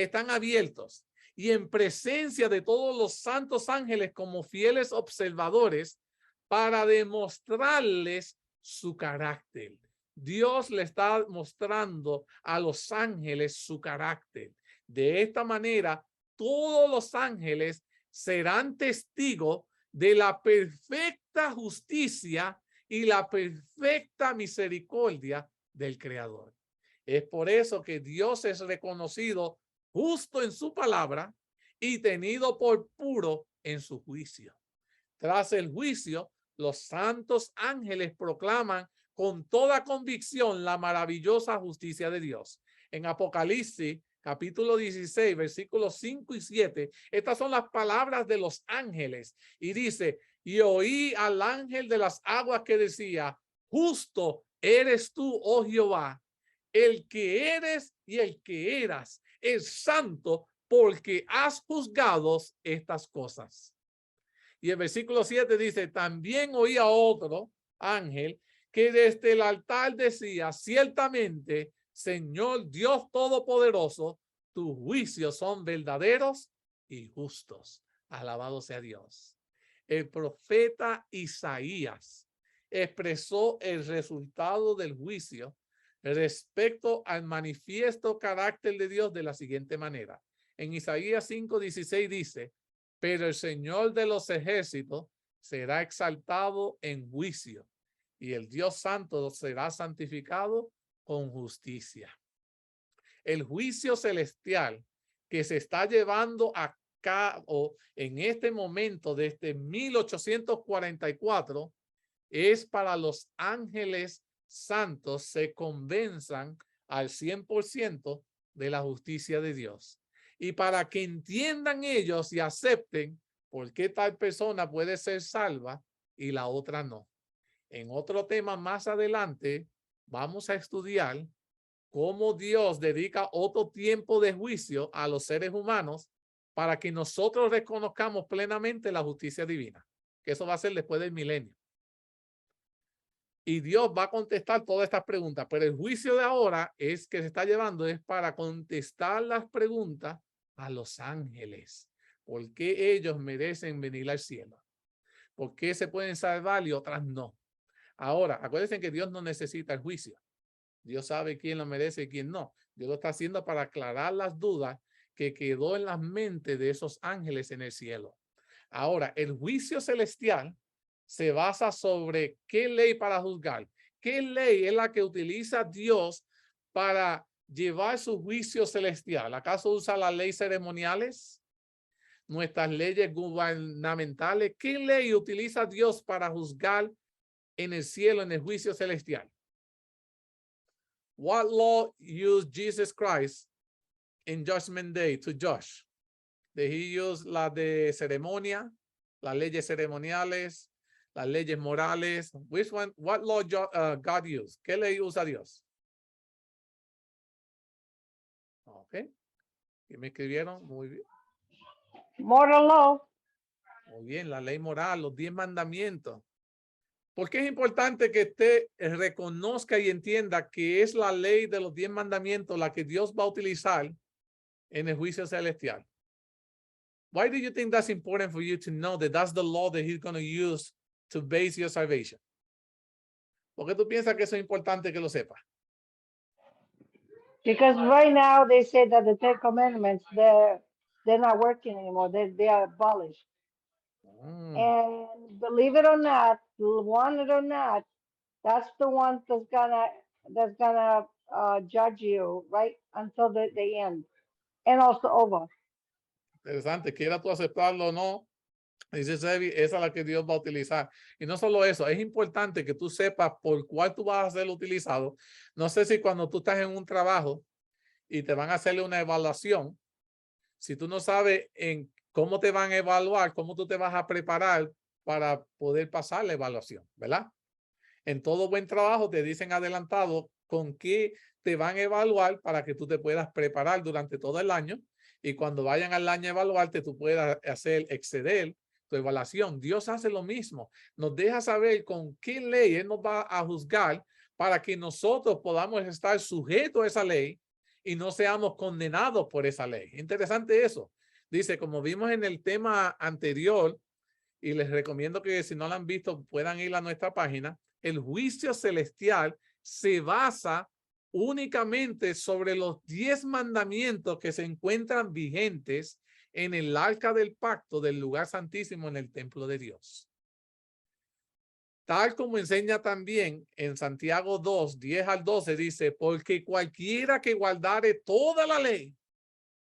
Speaker 1: Están abiertos. y en presencia de todos los santos ángeles como fieles observadores para demostrarles su carácter. Dios le está mostrando a los ángeles su carácter. De esta manera, todos los ángeles serán testigos de la perfecta justicia y la perfecta misericordia del Creador. Es por eso que Dios es reconocido justo en su palabra y tenido por puro en su juicio. Tras el juicio, los santos ángeles proclaman con toda convicción la maravillosa justicia de Dios. En Apocalipsis, capítulo 16, versículos 5 y 7, estas son las palabras de los ángeles. Y dice, y oí al ángel de las aguas que decía, justo eres tú, oh Jehová, el que eres y el que eras, es santo porque has juzgado estas cosas. Y el versículo 7 dice, también oí a otro ángel que desde el altar decía, ciertamente, Señor Dios Todopoderoso, tus juicios son verdaderos y justos. Alabado sea Dios. El profeta Isaías expresó el resultado del juicio respecto al manifiesto carácter de Dios de la siguiente manera. En Isaías 5:16 dice, pero el Señor de los ejércitos será exaltado en juicio y el Dios Santo será santificado con justicia. El juicio celestial que se está llevando a cabo en este momento desde 1844 es para los ángeles santos se convenzan al 100% de la justicia de Dios. Y para que entiendan ellos y acepten por qué tal persona puede ser salva y la otra no. En otro tema más adelante vamos a estudiar cómo Dios dedica otro tiempo de juicio a los seres humanos para que nosotros reconozcamos plenamente la justicia divina. Que eso va a ser después del milenio. Y Dios va a contestar todas estas preguntas, pero el juicio de ahora es que se está llevando es para contestar las preguntas a los ángeles. ¿Por qué ellos merecen venir al cielo? ¿Por qué se pueden salvar y otras no? Ahora, acuérdense que Dios no necesita el juicio. Dios sabe quién lo merece y quién no. Dios lo está haciendo para aclarar las dudas que quedó en las mentes de esos ángeles en el cielo. Ahora, el juicio celestial se basa sobre qué ley para juzgar. ¿Qué ley es la que utiliza Dios para llevar su juicio celestial? ¿Acaso usa las leyes ceremoniales? ¿Nuestras leyes gubernamentales? ¿Qué ley utiliza Dios para juzgar en el cielo, en el juicio celestial? What law used Jesus Christ in Judgment Day to judge? Did he use la de ceremonia, las leyes ceremoniales, las leyes morales? Which one? What law God used? ¿Qué ley usa Dios? Okay. ¿Y me escribieron? Muy bien.
Speaker 2: Moral law.
Speaker 1: Muy bien, la ley moral, los 10 mandamientos. ¿Por qué es importante que usted reconozca y entienda que es la ley de los 10 mandamientos la que Dios va a utilizar en el juicio celestial? Why do you think that's important for you to know that that's the law that he's going to use to base your salvation? ¿Por qué tú piensas que eso es importante que lo sepa?
Speaker 2: Because right now they say that the 10 commandments, they're not working anymore. They are abolished. And believe it or not, want it or not, that's the one that's gonna judge you right until the end, and also over.
Speaker 1: Interesante, quiera tú aceptarlo o no, dice Sebi, esa es la que Dios va a utilizar. Y no solo eso, es importante que tú sepas por cuál tú vas a ser utilizado. No sé si cuando tú estás en un trabajo y te van a hacerle una evaluación, si tú no sabes en cómo te van a evaluar, cómo tú te vas a preparar para poder pasar la evaluación, ¿verdad? En todo buen trabajo te dicen adelantado con qué te van a evaluar para que tú te puedas preparar durante todo el año y cuando vayan al año a evaluarte tú puedas exceder tu evaluación. Dios hace lo mismo. Nos deja saber con qué ley Él nos va a juzgar para que nosotros podamos estar sujetos a esa ley y no seamos condenados por esa ley. Interesante eso. Dice, como vimos en el tema anterior, y les recomiendo que si no lo han visto puedan ir a nuestra página, el juicio celestial se basa únicamente sobre los 10 mandamientos que se encuentran vigentes en el arca del pacto del lugar santísimo en el templo de Dios. Tal como enseña también en Santiago 2, 10 al 12, dice, porque cualquiera que guardare toda la ley,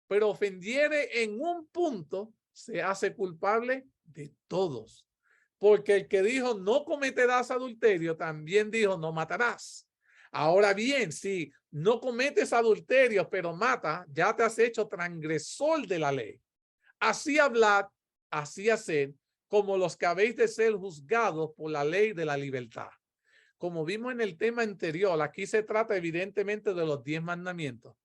Speaker 1: pero ofendiere en un punto, se hace culpable de todos. Porque el que dijo no cometerás adulterio, también dijo no matarás. Ahora bien, si no cometes adulterio, pero mata, ya te has hecho transgresor de la ley. Así hablad, así haced, como los que habéis de ser juzgados por la ley de la libertad. Como vimos en el tema anterior, aquí se trata evidentemente de los 10 mandamientos.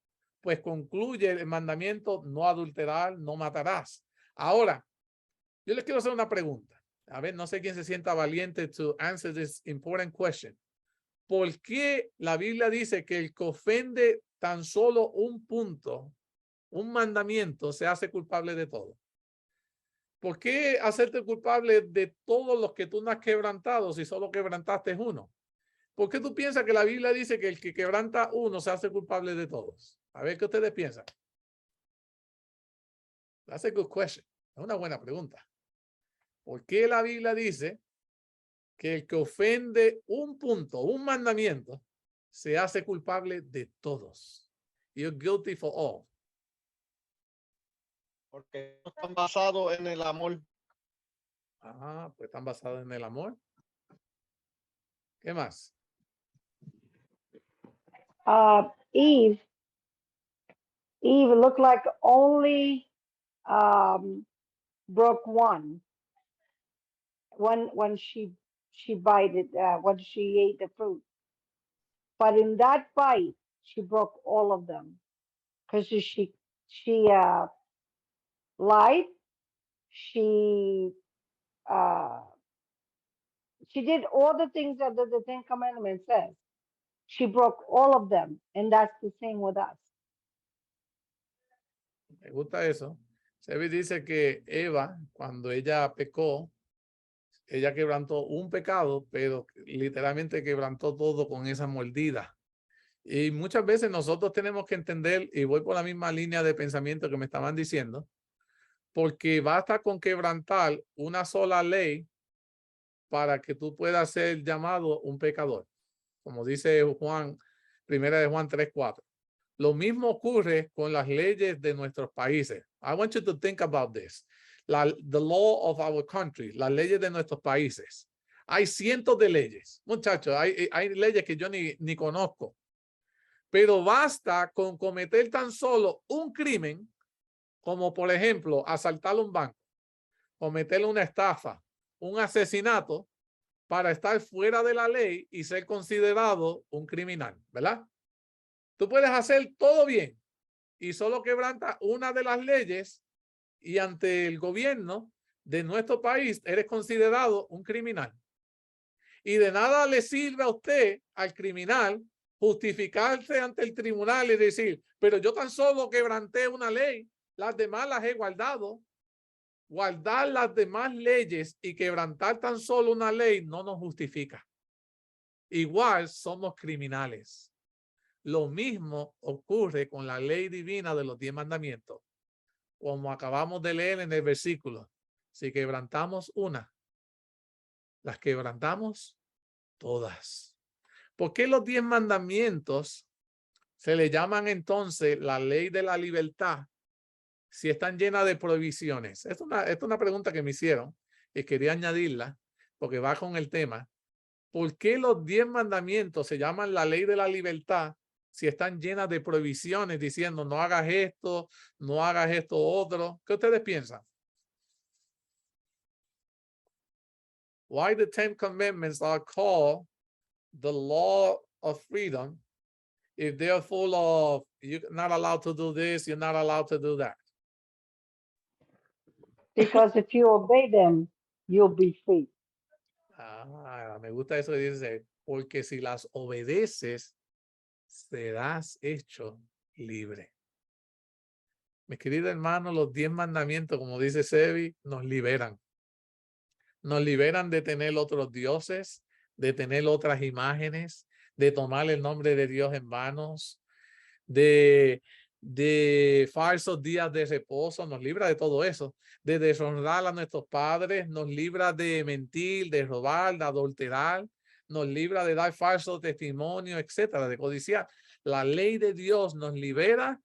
Speaker 1: Pues concluye el mandamiento no adulterar, no matarás. Ahora, yo les quiero hacer una pregunta. A ver, no sé quién se sienta valiente to answer this important question. ¿Por qué la Biblia dice que el que ofende tan solo un punto, un mandamiento, se hace culpable de todo? ¿Por qué hacerte culpable de todos los que tú no has quebrantado si solo quebrantaste uno? ¿Por qué tú piensas que la Biblia dice que el que quebranta uno se hace culpable de todos? A ver qué ustedes piensan. That's a good question. Es una buena pregunta. ¿Por qué la Biblia dice que el que ofende un punto, un mandamiento, se hace culpable de todos? You're guilty for all.
Speaker 3: Porque no están basados en el amor.
Speaker 1: Ah, pues están basados en el amor. ¿Qué más?
Speaker 2: Eve looked like only broke one when she bite it, when she ate the fruit. But in that bite, she broke all of them because she lied. She did all the things that the Ten Commandments says. She broke all of them, and that's the same with us.
Speaker 1: Me gusta eso. Sebi dice que Eva, cuando ella pecó, ella quebrantó un pecado, pero literalmente quebrantó todo con esa mordida. Y muchas veces nosotros tenemos que entender, y voy por la misma línea de pensamiento que me estaban diciendo, porque basta con quebrantar una sola ley para que tú puedas ser llamado un pecador. Como dice Juan, primera de Juan 3:4. Lo mismo ocurre con las leyes de nuestros países. I want you to think about this. The law of our country, las leyes de nuestros países. Hay cientos de leyes. Muchachos, hay leyes que yo ni conozco. Pero basta con cometer tan solo un crimen, como por ejemplo, asaltar un banco, cometer una estafa, un asesinato, para estar fuera de la ley y ser considerado un criminal, ¿verdad? Tú puedes hacer todo bien y solo quebranta una de las leyes y ante el gobierno de nuestro país eres considerado un criminal. Y de nada le sirve a usted, al criminal, justificarse ante el tribunal y decir, pero yo tan solo quebranté una ley, las demás las he guardado. Guardar las demás leyes y quebrantar tan solo una ley no nos justifica. Igual somos criminales. Lo mismo ocurre con la ley divina de los 10 mandamientos. Como acabamos de leer en el versículo, si quebrantamos una, las quebrantamos todas. ¿Por qué los 10 mandamientos se le llaman entonces la ley de la libertad si están llenas de prohibiciones? Es una pregunta que me hicieron y quería añadirla porque va con el tema. ¿Por qué los 10 mandamientos se llaman la ley de la libertad si están llenas de prohibiciones diciendo no hagas esto, no hagas esto otro? ¿Qué ustedes piensan? Why the 10 commandments are called the law of freedom if they're full of you're not allowed to do this, you're not allowed to do that?
Speaker 2: Because if you obey them, you'll be free.
Speaker 1: Ah, me gusta eso que dice, porque si las obedeces, serás hecho libre. Mis queridos hermanos, los 10 mandamientos, como dice Sebi, nos liberan. Nos liberan de tener otros dioses, de tener otras imágenes, de tomar el nombre de Dios en vanos, de falsos días de reposo, nos libra de todo eso, de deshonrar a nuestros padres, nos libra de mentir, de robar, de adulterar, nos libra de dar falso testimonio, etcétera, de codiciar. La ley de Dios nos libera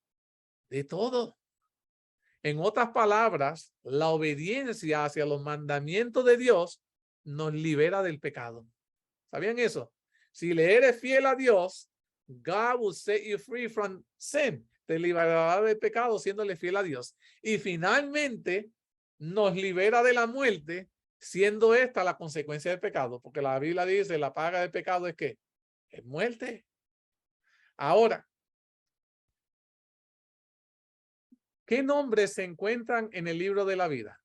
Speaker 1: de todo. En otras palabras, la obediencia hacia los mandamientos de Dios nos libera del pecado. ¿Sabían eso? Si le eres fiel a Dios, God will set you free from sin. Te liberará del pecado siéndole fiel a Dios. Y finalmente nos libera de la muerte, siendo esta la consecuencia del pecado. Porque la Biblia dice, la paga del pecado es ¿qué? Es muerte. Ahora, ¿qué nombres se encuentran en el libro de la vida?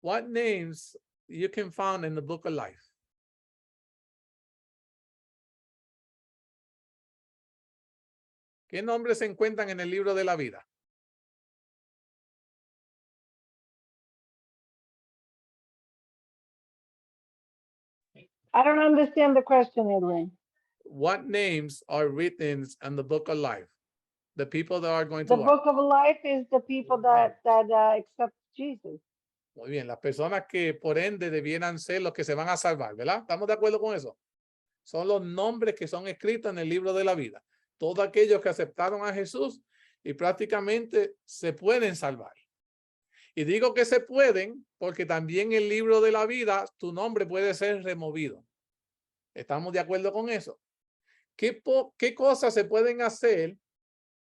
Speaker 1: What names you can find in the book of life? ¿Qué nombres se encuentran en el libro de la vida?
Speaker 2: I don't understand the question, Edwin.
Speaker 1: What names are written in the book of life? The people that are going
Speaker 2: The
Speaker 1: to
Speaker 2: book of life is the people that accept Jesus.
Speaker 1: Muy bien, las personas que por ende debieran ser los que se van a salvar, ¿verdad? ¿Estamos de acuerdo con eso? Son los nombres que son escritos en el libro de la vida. Todos aquellos que aceptaron a Jesús y prácticamente se pueden salvar. Y digo que se pueden porque también en el libro de la vida tu nombre puede ser removido. ¿Estamos de acuerdo con eso? ¿Qué cosas se pueden hacer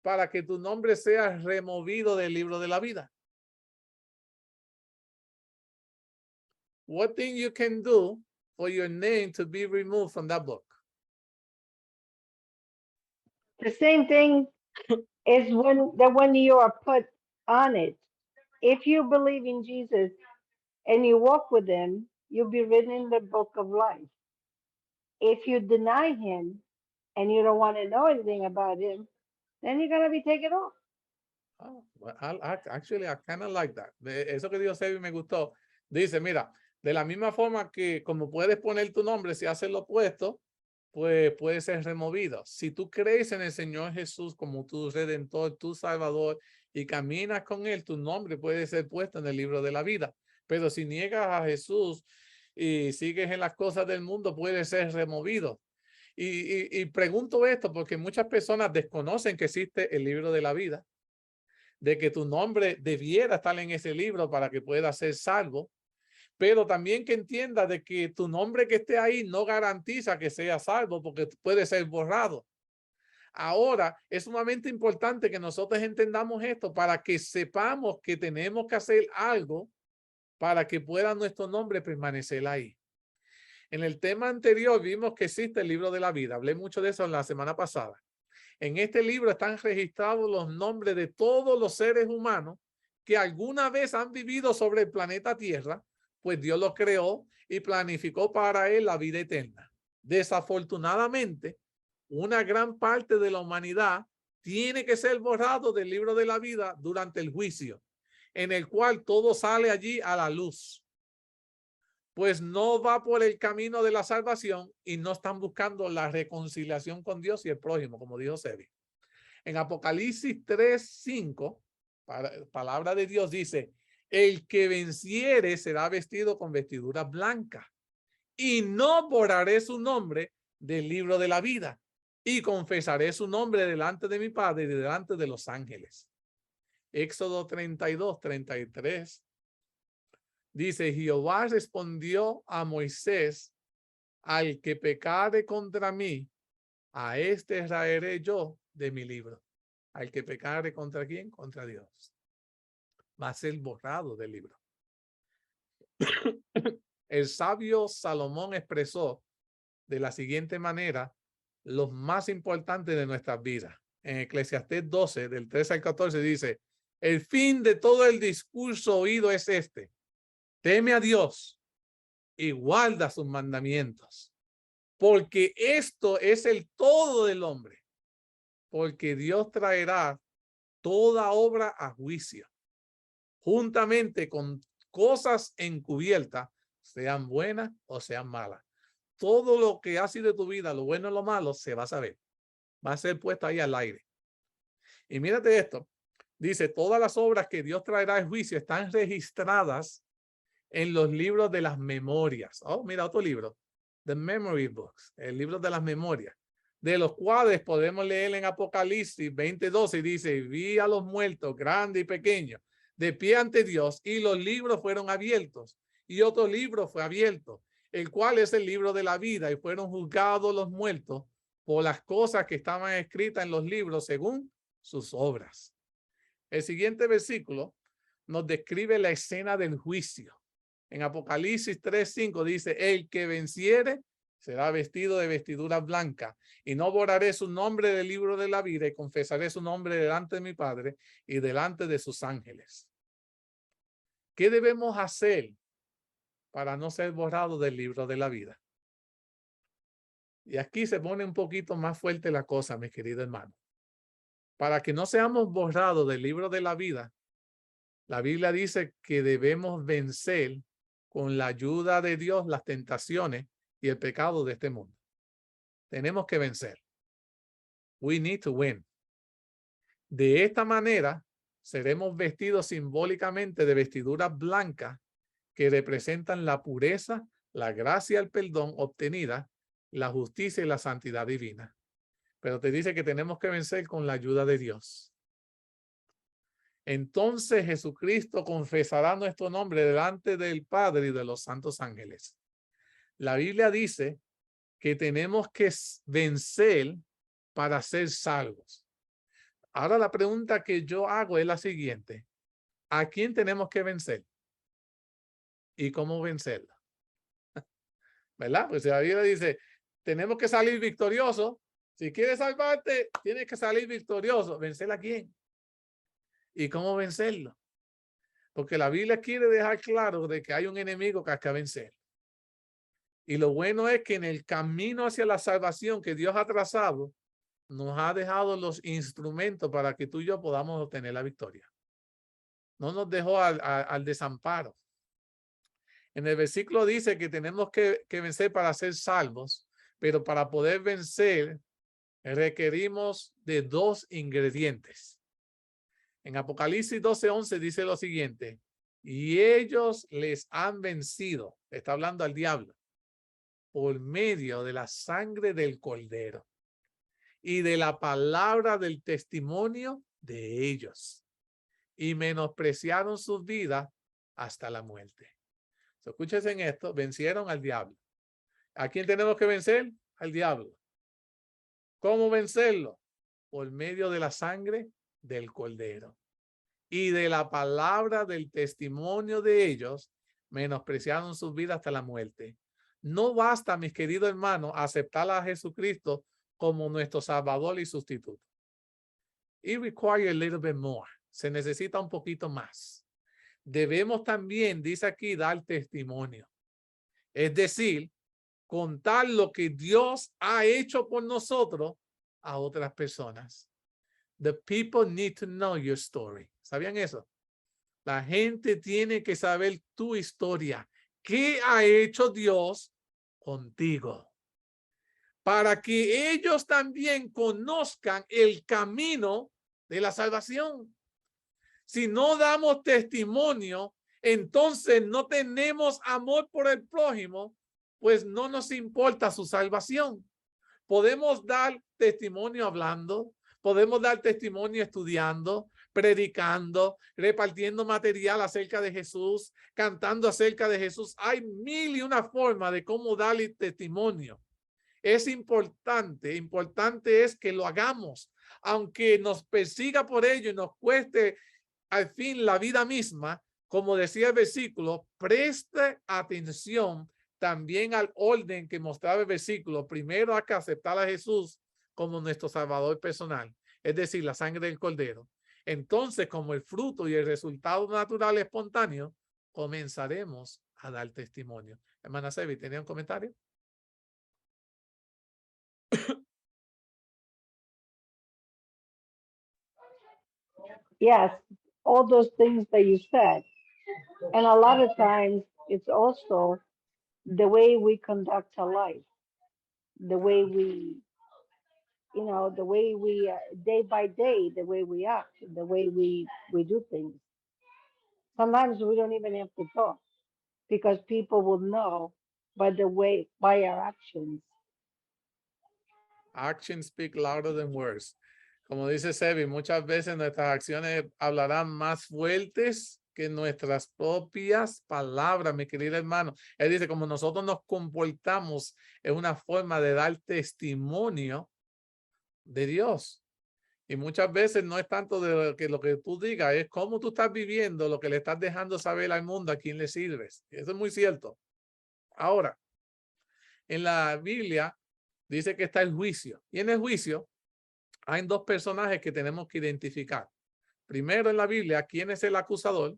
Speaker 1: para que tu nombre sea removido del libro de la vida? What thing you can do for your name to be removed from that book?
Speaker 2: The same thing is when you are put on it. If you believe in Jesus and you walk with him, you'll be written in the book of life. If you deny him and you don't want to know anything about him, then you're going to be taken off.
Speaker 1: Oh, well, actually, I kind of like that. Eso que dijo Sebi me gustó. Dice, mira, de la misma forma que como puedes poner tu nombre si haces lo opuesto, pues puede ser removido. Si tú crees en el Señor Jesús como tu Redentor, tu Salvador, y caminas con Él, tu nombre puede ser puesto en el libro de la vida. Pero si niegas a Jesús y sigues en las cosas del mundo, puede ser removido. Y pregunto esto porque muchas personas desconocen que existe el libro de la vida, de que tu nombre debiera estar en ese libro para que puedas ser salvo, pero también que entiendas de que tu nombre que esté ahí no garantiza que sea salvo porque puede ser borrado. Ahora, es sumamente importante que nosotros entendamos esto para que sepamos que tenemos que hacer algo para que pueda nuestro nombre permanecer ahí. En el tema anterior vimos que existe el libro de la vida. Hablé mucho de eso en la semana pasada. En este libro están registrados los nombres de todos los seres humanos que alguna vez han vivido sobre el planeta Tierra, pues Dios los creó y planificó para él la vida eterna. Desafortunadamente, una gran parte de la humanidad tiene que ser borrado del libro de la vida durante el juicio, en el cual todo sale allí a la luz. Pues no va por el camino de la salvación y no están buscando la reconciliación con Dios y el prójimo, como dijo Sebi. En Apocalipsis 3:5, palabra de Dios dice, el que venciere será vestido con vestiduras blancas y no borraré su nombre del libro de la vida y confesaré su nombre delante de mi Padre y delante de los ángeles. Éxodo 32:33. Dice, Jehová respondió a Moisés, al que pecare contra mí, a este raeré yo de mi libro. Al que pecare contra quién, contra Dios, va a ser borrado del libro. El sabio Salomón expresó de la siguiente manera los más importantes de nuestras vidas. En Eclesiastés 12, del 13 al 14 dice, el fin de todo el discurso oído es este. Teme a Dios y guarda sus mandamientos, porque esto es el todo del hombre, porque Dios traerá toda obra a juicio, juntamente con cosas encubiertas, sean buenas o sean malas. Todo lo que ha sido de tu vida, lo bueno y lo malo, se va a saber. Va a ser puesto ahí al aire. Y mírate esto. Dice, todas las obras que Dios traerá en juicio están registradas en los libros de las memorias. Oh, mira otro libro. The Memory Books, el libro de las memorias, de los cuales podemos leer en Apocalipsis 20:12 y dice, vi a los muertos, grandes y pequeños, de pie ante Dios, y los libros fueron abiertos, y otro libro fue abierto, el cual es el libro de la vida, y fueron juzgados los muertos por las cosas que estaban escritas en los libros según sus obras. El siguiente versículo nos describe la escena del juicio. En Apocalipsis 3:5 dice, el que venciere será vestido de vestidura blanca, y no borraré su nombre del libro de la vida, y confesaré su nombre delante de mi Padre y delante de sus ángeles. ¿Qué debemos hacer para no ser borrados del libro de la vida? Y aquí se pone un poquito más fuerte la cosa, mis queridos hermanos. Para que no seamos borrados del libro de la vida, la Biblia dice que debemos vencer con la ayuda de Dios las tentaciones y el pecado de este mundo. Tenemos que vencer. We need to win. De esta manera, seremos vestidos simbólicamente de vestiduras blancas que representan la pureza, la gracia, el perdón obtenida, la justicia y la santidad divina. Pero te dice que tenemos que vencer con la ayuda de Dios. Entonces Jesucristo confesará nuestro nombre delante del Padre y de los santos ángeles. La Biblia dice que tenemos que vencer para ser salvos. Ahora la pregunta que yo hago es la siguiente. ¿A quién tenemos que vencer? ¿Y cómo vencerla? ¿Verdad? Pues la Biblia dice, tenemos que salir victoriosos. Si quieres salvarte, tienes que salir victorioso. ¿Vencer a quién? ¿Y cómo vencerlo? Porque la Biblia quiere dejar claro de que hay un enemigo que hay que vencer. Y lo bueno es que en el camino hacia la salvación que Dios ha trazado, nos ha dejado los instrumentos para que tú y yo podamos obtener la victoria. No nos dejó al desamparo. En el versículo dice que tenemos que vencer para ser salvos, pero para poder vencer requerimos de dos ingredientes. En Apocalipsis 12:11 dice lo siguiente, y ellos les han vencido, está hablando al diablo, por medio de la sangre del Cordero y de la palabra del testimonio de ellos, y menospreciaron sus vidas hasta la muerte. Escúchense en esto, vencieron al diablo. ¿A quién tenemos que vencer? Al diablo. ¿Cómo vencerlo? Por medio de la sangre del Cordero y de la palabra del testimonio de ellos, menospreciaron sus vidas hasta la muerte. No basta, mis queridos hermanos, aceptar a Jesucristo como nuestro Salvador y sustituto. It requires a little bit more. Se necesita un poquito más. Debemos también, dice aquí, dar testimonio. Es decir, contar lo que Dios ha hecho por nosotros a otras personas. The people need to know your story. ¿Sabían eso? La gente tiene que saber tu historia. ¿Qué ha hecho Dios contigo? Para que ellos también conozcan el camino de la salvación. Si no damos testimonio, entonces no tenemos amor por el prójimo, pues no nos importa su salvación. Podemos dar testimonio hablando, podemos dar testimonio estudiando, predicando, repartiendo material acerca de Jesús, cantando acerca de Jesús. Hay mil y una formas de cómo darle testimonio. Es importante es que lo hagamos, aunque nos persiga por ello y nos cueste al fin la vida misma. Como decía el versículo, preste atención también al orden que mostraba el versículo. Primero hay que aceptar a Jesús como nuestro Salvador personal, es decir, la sangre del Cordero. Entonces, como el fruto y el resultado natural espontáneo, comenzaremos a dar testimonio. Hermana Sevi, ¿tenía un comentario?
Speaker 2: Yes, all those things that you said. And a lot of times it's also the way we conduct our life, the way we, the way we, day by day, the way we act, the way we do things. Sometimes we don't even have to talk because people will know by the way, by our actions.
Speaker 1: Actions speak louder than words. Como dice Sebi, muchas veces nuestras acciones hablarán más fuertes que nuestras propias palabras, mi querido hermano. Él dice, como nosotros nos comportamos, es una forma de dar testimonio de Dios. Y muchas veces no es tanto de lo que tú digas, es cómo tú estás viviendo, lo que le estás dejando saber al mundo a quién le sirves. Eso es muy cierto. Ahora, en la Biblia dice que está el juicio. Y en el juicio hay dos personajes que tenemos que identificar. Primero en la Biblia, quién es el acusador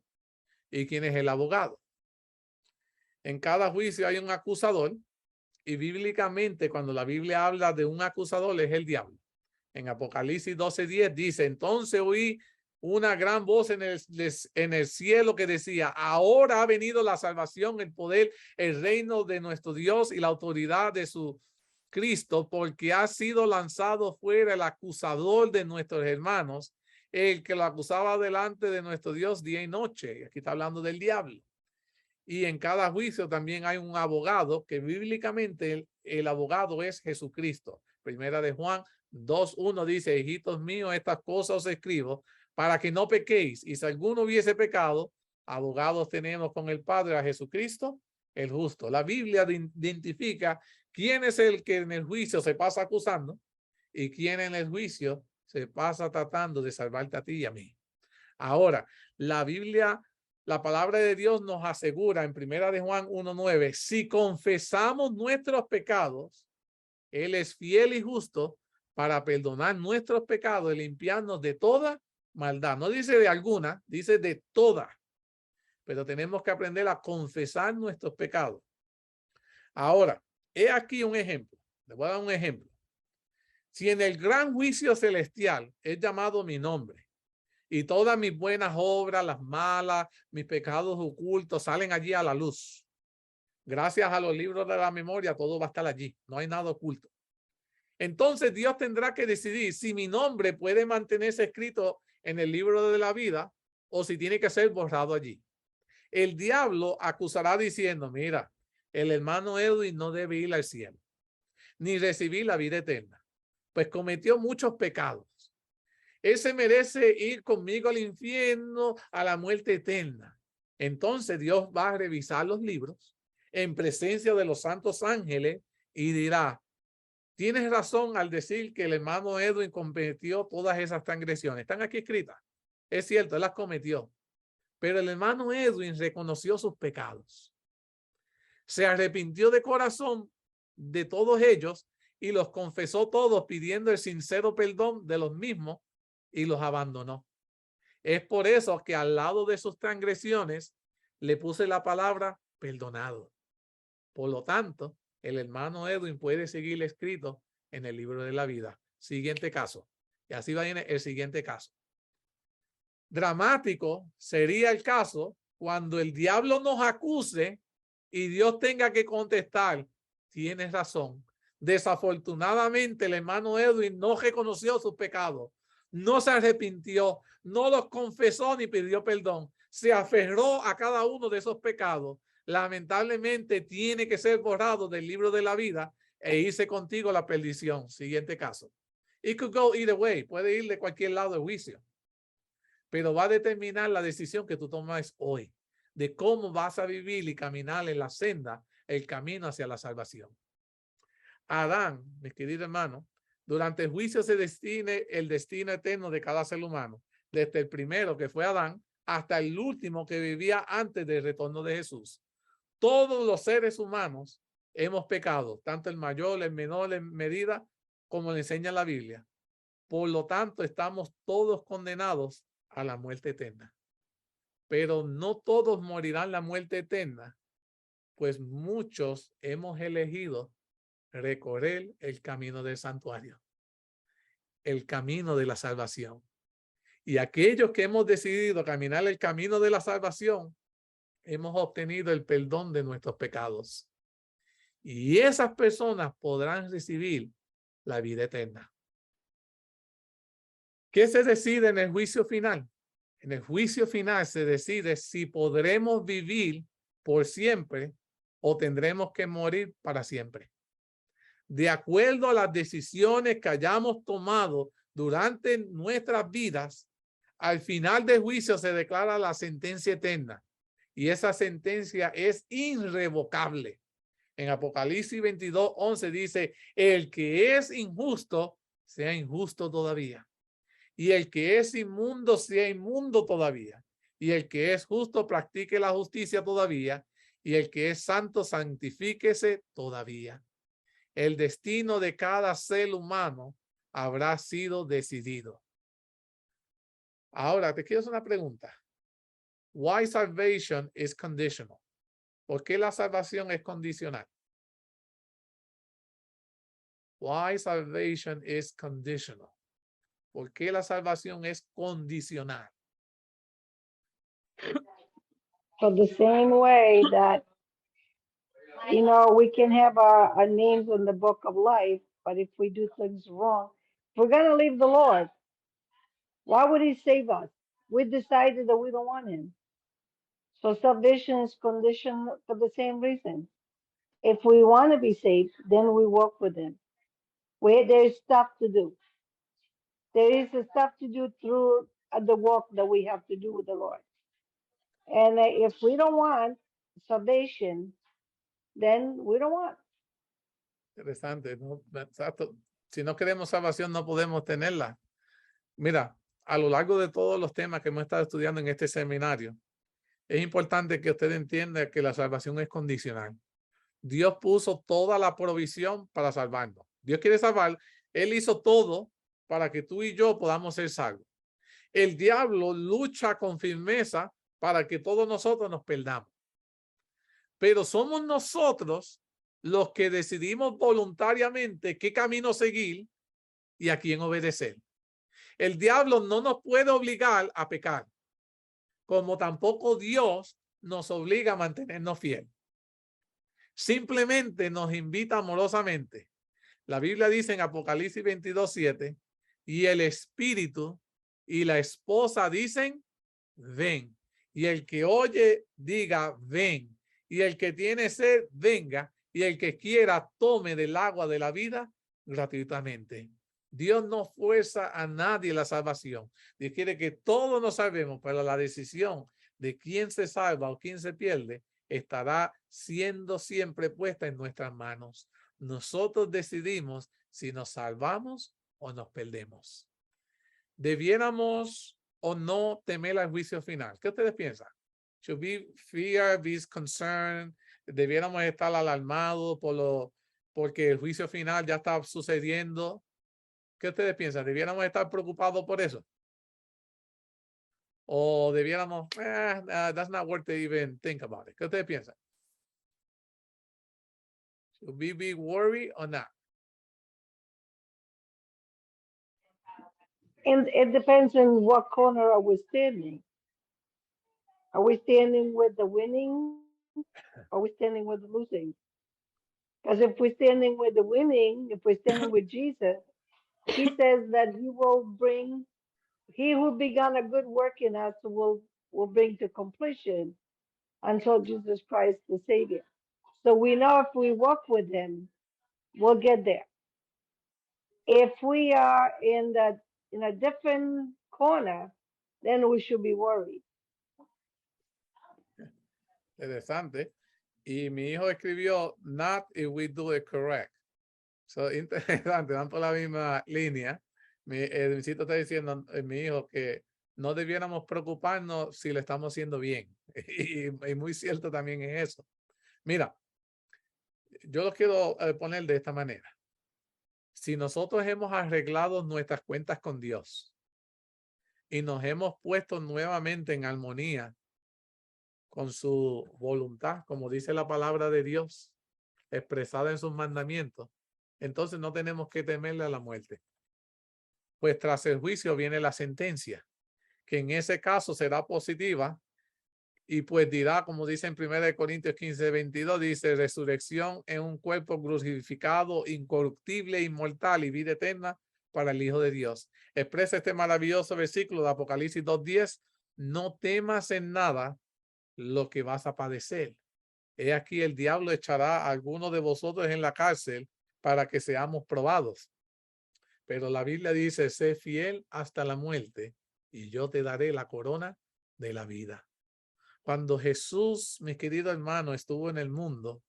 Speaker 1: y quién es el abogado. En cada juicio hay un acusador y bíblicamente cuando la Biblia habla de un acusador es el diablo. En Apocalipsis 12:10 dice, entonces oí una gran voz en el cielo que decía, ahora ha venido la salvación, el poder, el reino de nuestro Dios y la autoridad de su Cristo, porque ha sido lanzado fuera el acusador de nuestros hermanos, el que lo acusaba delante de nuestro Dios día y noche. Aquí está hablando del diablo. Y en cada juicio también hay un abogado, que bíblicamente el abogado es Jesucristo. Primera de Juan 2:1 dice, hijitos míos, estas cosas os escribo para que no pequéis. Y si alguno hubiese pecado, abogados tenemos con el Padre, a Jesucristo, el justo. La Biblia identifica quién es el que en el juicio se pasa acusando y quién en el juicio se pasa tratando de salvarte a ti y a mí. Ahora, la Biblia, la palabra de Dios nos asegura en Primera de Juan 1:9, si confesamos nuestros pecados, Él es fiel y justo para perdonar nuestros pecados y limpiarnos de toda maldad. No dice de alguna, dice de toda. Pero tenemos que aprender a confesar nuestros pecados. Ahora, he aquí un ejemplo. Le voy a dar un ejemplo. Si en el gran juicio celestial es llamado mi nombre y todas mis buenas obras, las malas, mis pecados ocultos salen allí a la luz. Gracias a los libros de la memoria, todo va a estar allí. No hay nada oculto. Entonces Dios tendrá que decidir si mi nombre puede mantenerse escrito en el libro de la vida o si tiene que ser borrado allí. El diablo acusará diciendo, mira, el hermano Edwin no debe ir al cielo, ni recibir la vida eterna, pues cometió muchos pecados. Él se merece ir conmigo al infierno, a la muerte eterna. Entonces Dios va a revisar los libros en presencia de los santos ángeles y dirá, tienes razón al decir que el hermano Edwin cometió todas esas transgresiones. Están aquí escritas. Es cierto, él las cometió. Pero el hermano Edwin reconoció sus pecados. Se arrepintió de corazón de todos ellos y los confesó todos pidiendo el sincero perdón de los mismos y los abandonó. Es por eso que al lado de sus transgresiones le puse la palabra perdonado. Por lo tanto, el hermano Edwin puede seguir escrito en el libro de la vida. Siguiente caso. Y así va en el siguiente caso. Dramático sería el caso cuando el diablo nos acuse y Dios tenga que contestar, tienes razón. Desafortunadamente el hermano Edwin no reconoció sus pecados, no se arrepintió, no los confesó ni pidió perdón, se aferró a cada uno de esos pecados. Lamentablemente tiene que ser borrado del libro de la vida e irse contigo a la perdición. Siguiente caso. It could go either way, puede ir de cualquier lado de juicio, pero va a determinar la decisión que tú tomas hoy de cómo vas a vivir y caminar en la senda, el camino hacia la salvación. Adán, mis queridos hermanos, durante el juicio se destine el destino eterno de cada ser humano, desde el primero que fue Adán hasta el último que vivía antes del retorno de Jesús. Todos los seres humanos hemos pecado, tanto el mayor, el menor en medida, como le enseña la Biblia. Por lo tanto, estamos todos condenados a la muerte eterna. Pero no todos morirán la muerte eterna, pues muchos hemos elegido recorrer el camino del santuario, el camino de la salvación. Y aquellos que hemos decidido caminar el camino de la salvación, hemos obtenido el perdón de nuestros pecados. Y esas personas podrán recibir la vida eterna. ¿Qué se decide en el juicio final? En el juicio final se decide si podremos vivir por siempre o tendremos que morir para siempre. De acuerdo a las decisiones que hayamos tomado durante nuestras vidas, al final del juicio se declara la sentencia eterna. Y esa sentencia es irrevocable. En Apocalipsis 22:11 dice, el que es injusto, sea injusto todavía. Y el que es inmundo, sea inmundo todavía. Y el que es justo, practique la justicia todavía. Y el que es santo, santifíquese todavía. El destino de cada ser humano habrá sido decidido. Ahora, te quiero hacer una pregunta. Why salvation is conditional? ¿Por qué la salvación es condicional? Why salvation is conditional? ¿Por qué la salvación es condicional?
Speaker 2: So the same way that, you know, we can have our names in the book of life, but if we do things wrong, we're going to leave the Lord. Why would he save us? We decided that we don't want him. So salvation is conditioned for the same reason. If we want to be saved, then we walk with him. There's stuff to do. There is stuff to do through the walk that we have to do with the Lord. And if we don't want salvation, then we don't want.
Speaker 1: Interesante, ¿no? Exacto. Si no queremos salvación, no podemos tenerla. Mira, a lo largo de todos los temas que hemos estado estudiando en este seminario, es importante que usted entienda que la salvación es condicional. Dios puso toda la provisión para salvarnos. Dios quiere salvar. Él hizo todo para que tú y yo podamos ser salvos. El diablo lucha con firmeza para que todos nosotros nos perdamos. Pero somos nosotros los que decidimos voluntariamente qué camino seguir y a quién obedecer. El diablo no nos puede obligar a pecar, como tampoco Dios nos obliga a mantenernos fieles. Simplemente nos invita amorosamente. La Biblia dice en Apocalipsis 22:7, y el espíritu y la esposa dicen, ven. Y el que oye, diga, ven. Y el que tiene sed, venga. Y el que quiera, tome del agua de la vida gratuitamente. Dios no fuerza a nadie la salvación. Dios quiere que todos nos salvemos, pero la decisión de quién se salva o quién se pierde estará siendo siempre puesta en nuestras manos. Nosotros decidimos si nos salvamos o nos perdemos. ¿Debiéramos o no temer al juicio final? ¿Qué ustedes piensan? Should we fear, be concerned? ¿Debiéramos estar alarmados porque el juicio final ya está sucediendo? ¿Qué ustedes piensan? ¿Debiéramos estar preocupados por eso? ¿O debiéramos, that's not worth to even think about it? ¿Qué ustedes piensan? Should we be worried or not?
Speaker 2: And it depends on what corner are we standing. Are we standing with the winning? Or are we standing with the losing? Because if we're standing with the winning, if we're standing with Jesus, he says that he will bring, he who began a good work in us will bring to completion until Jesus Christ the Savior. So we know if we walk with him, we'll get there. If we are in a different corner, then we should be worried.
Speaker 1: Interesante. Y mi hijo escribió, not if we do it correct. So, interesante, van por la misma línea. El visito está diciendo, mi hijo, que no debiéramos preocuparnos si lo estamos haciendo bien. Y muy cierto también es eso. Mira, yo lo quiero poner de esta manera. Si nosotros hemos arreglado nuestras cuentas con Dios y nos hemos puesto nuevamente en armonía con su voluntad, como dice la palabra de Dios, expresada en sus mandamientos, entonces no tenemos que temerle a la muerte. Pues tras el juicio viene la sentencia. que en ese caso será positiva. Y pues dirá, como dice en 1 Corintios 15:22, dice, resurrección en un cuerpo glorificado, incorruptible, inmortal y vida eterna para el Hijo de Dios. Expresa este maravilloso versículo de Apocalipsis 2:10, no temas en nada lo que vas a padecer. He aquí el diablo echará a algunos de vosotros en la cárcel para que seamos probados. Pero la Biblia dice, sé fiel hasta la muerte y yo te daré la corona de la vida. Cuando Jesús, mi querido hermano, estuvo en el mundo,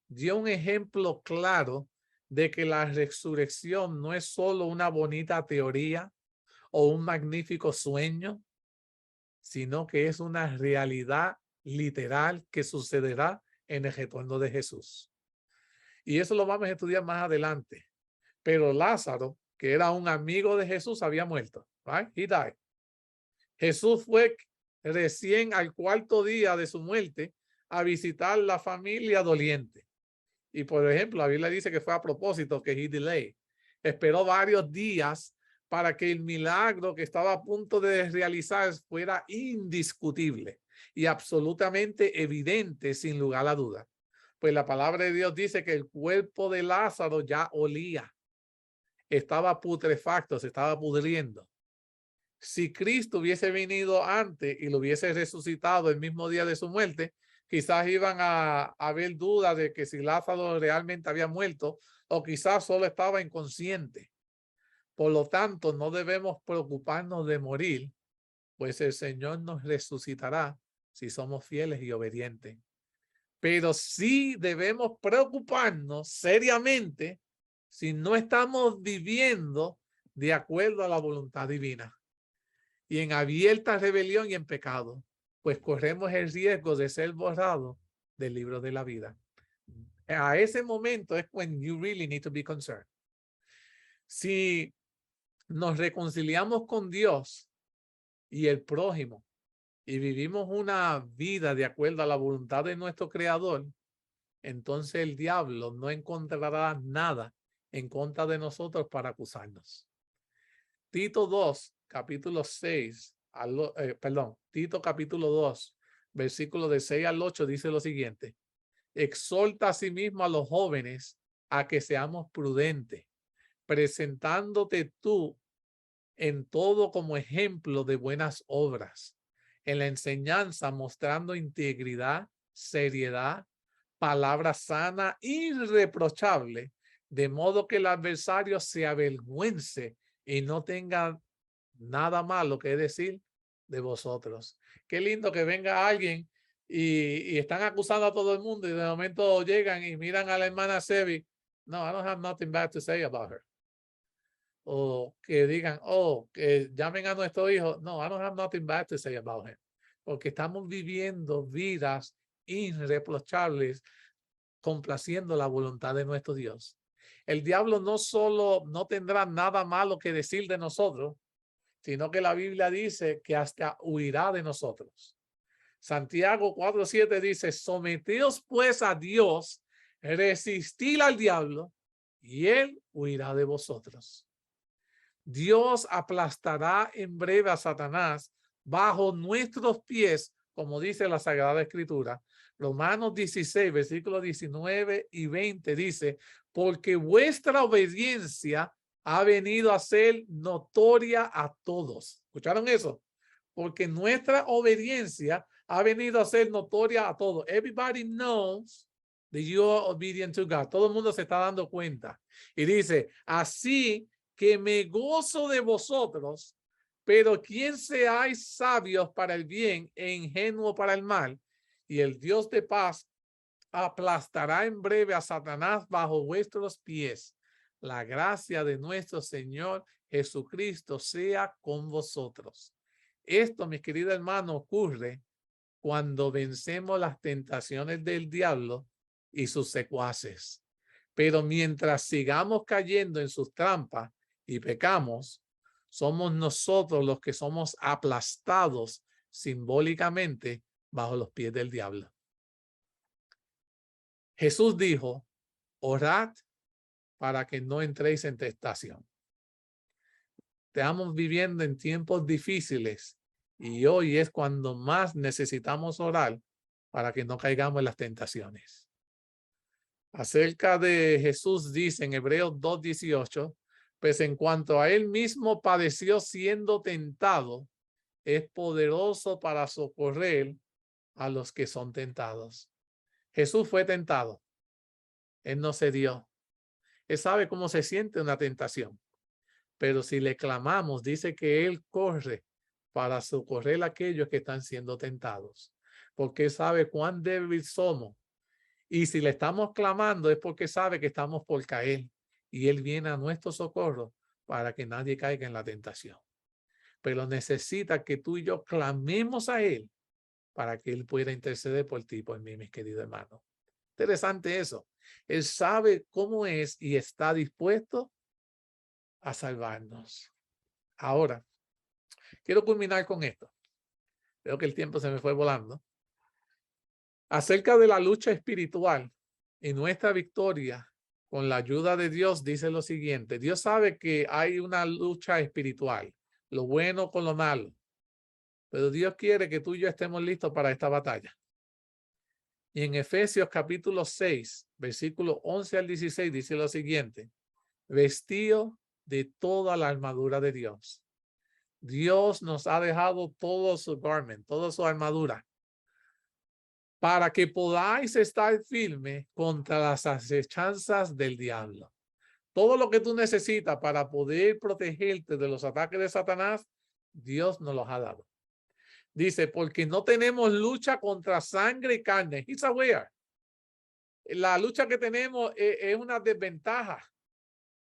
Speaker 1: dio un ejemplo claro de que la resurrección no es solo una bonita teoría o un magnífico sueño, sino que es una realidad literal que sucederá en el retorno de Jesús. Y eso lo vamos a estudiar más adelante. Pero Lázaro, que era un amigo de Jesús, había muerto. Right? He died. Jesús fue recién al cuarto día de su muerte a visitar la familia doliente. Y por ejemplo, la Biblia dice que fue a propósito que he delayed. Esperó varios días para que el milagro que estaba a punto de realizar fuera indiscutible y absolutamente evidente sin lugar a duda. Pues la palabra de Dios dice que el cuerpo de Lázaro ya olía. Estaba putrefacto, se estaba pudriendo. Si Cristo hubiese venido antes y lo hubiese resucitado el mismo día de su muerte, quizás iban a haber dudas de que si Lázaro realmente había muerto o quizás solo estaba inconsciente. Por lo tanto, no debemos preocuparnos de morir, pues el Señor nos resucitará si somos fieles y obedientes. Pero sí debemos preocuparnos seriamente si no estamos viviendo de acuerdo a la voluntad divina y en abierta rebelión y en pecado, pues corremos el riesgo de ser borrados del libro de la vida. A ese momento es when you really need to be concerned. Si nos reconciliamos con Dios y el prójimo y vivimos una vida de acuerdo a la voluntad de nuestro Creador, entonces el diablo no encontrará nada en contra de nosotros para acusarnos. Tito 2, capítulo 6, Tito capítulo 2, versículo de 6 al 8 dice lo siguiente: exhorta a sí mismo a los jóvenes a que seamos prudentes, presentándote tú en todo como ejemplo de buenas obras, en la enseñanza mostrando integridad, seriedad, palabra sana, irreprochable, de modo que el adversario se avergüence y no tenga nada malo que decir de vosotros. Qué lindo que venga alguien y están acusando a todo el mundo y de momento llegan y miran a la hermana Sebi. No, I don't have nothing bad to say about her. O que digan, que llamen a nuestro hijo. No, I don't have nothing bad to say about him. Porque estamos viviendo vidas irreprochables, complaciendo la voluntad de nuestro Dios. El diablo no solo no tendrá nada malo que decir de nosotros, sino que la Biblia dice que hasta huirá de nosotros. Santiago 4:7 dice, someteos pues a Dios, resistid al diablo y él huirá de vosotros. Dios aplastará en breve a Satanás bajo nuestros pies, como dice la Sagrada Escritura. Romanos 16, versículos 19 y 20 dice, porque vuestra obediencia ha venido a ser notoria a todos. ¿Escucharon eso? Porque nuestra obediencia ha venido a ser notoria a todos. Everybody knows that you are obedient to God. Todo el mundo se está dando cuenta. Y dice, así que me gozo de vosotros, pero quien seáis sabios para el bien e ingenuo para el mal, y el Dios de paz aplastará en breve a Satanás bajo vuestros pies. La gracia de nuestro Señor Jesucristo sea con vosotros. Esto, mis queridos hermanos, ocurre cuando vencemos las tentaciones del diablo y sus secuaces. Pero mientras sigamos cayendo en sus trampas y pecamos, somos nosotros los que somos aplastados simbólicamente bajo los pies del diablo. Jesús dijo, orad para que no entréis en tentación. Estamos viviendo en tiempos difíciles Y hoy es cuando más necesitamos orar para que no caigamos en las tentaciones. Acerca de Jesús dice en Hebreos 2:18, pues en cuanto a él mismo padeció siendo tentado, es poderoso para socorrer a los que son tentados. Jesús fue tentado. Él no se dio. Él sabe cómo se siente una tentación. Pero si le clamamos, dice que él corre para socorrer a aquellos que están siendo tentados. Porque él sabe cuán débil somos. Y si le estamos clamando es porque sabe que estamos por caer. Y él viene a nuestro socorro para que nadie caiga en la tentación. Pero necesita que tú y yo clamemos a él para que él pueda interceder por ti, por mí, mis queridos hermanos. Interesante eso. Él sabe cómo es y está dispuesto a salvarnos. Ahora, quiero culminar con esto. Veo que el tiempo se me fue volando. Acerca de la lucha espiritual y nuestra victoria con la ayuda de Dios, dice lo siguiente. Dios sabe que hay una lucha espiritual, lo bueno con lo malo. Pero Dios quiere que tú y yo estemos listos para esta batalla. Y en Efesios capítulo 6, versículo 11 al 16, dice lo siguiente. Vestido de toda la armadura de Dios. Dios nos ha dejado todo su garment, toda su armadura, para que podáis estar firme contra las acechanzas del diablo. Todo lo que tú necesitas para poder protegerte de los ataques de Satanás, Dios nos los ha dado. Dice, porque no tenemos lucha contra sangre y carne. He's aware. La lucha que tenemos es una desventaja.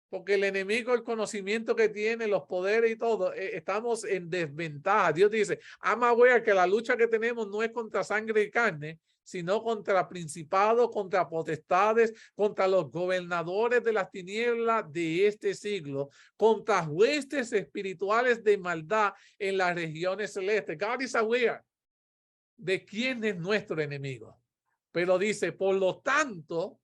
Speaker 1: Porque el enemigo, el conocimiento que tiene, los poderes y todo, estamos en desventaja. Dios dice, I'm aware que la lucha que tenemos no es contra sangre y carne, sino contra principados, contra potestades, contra los gobernadores de las tinieblas de este siglo, contra huestes espirituales de maldad en las regiones celestes. God is aware de quién es nuestro enemigo. Pero dice, por lo tanto,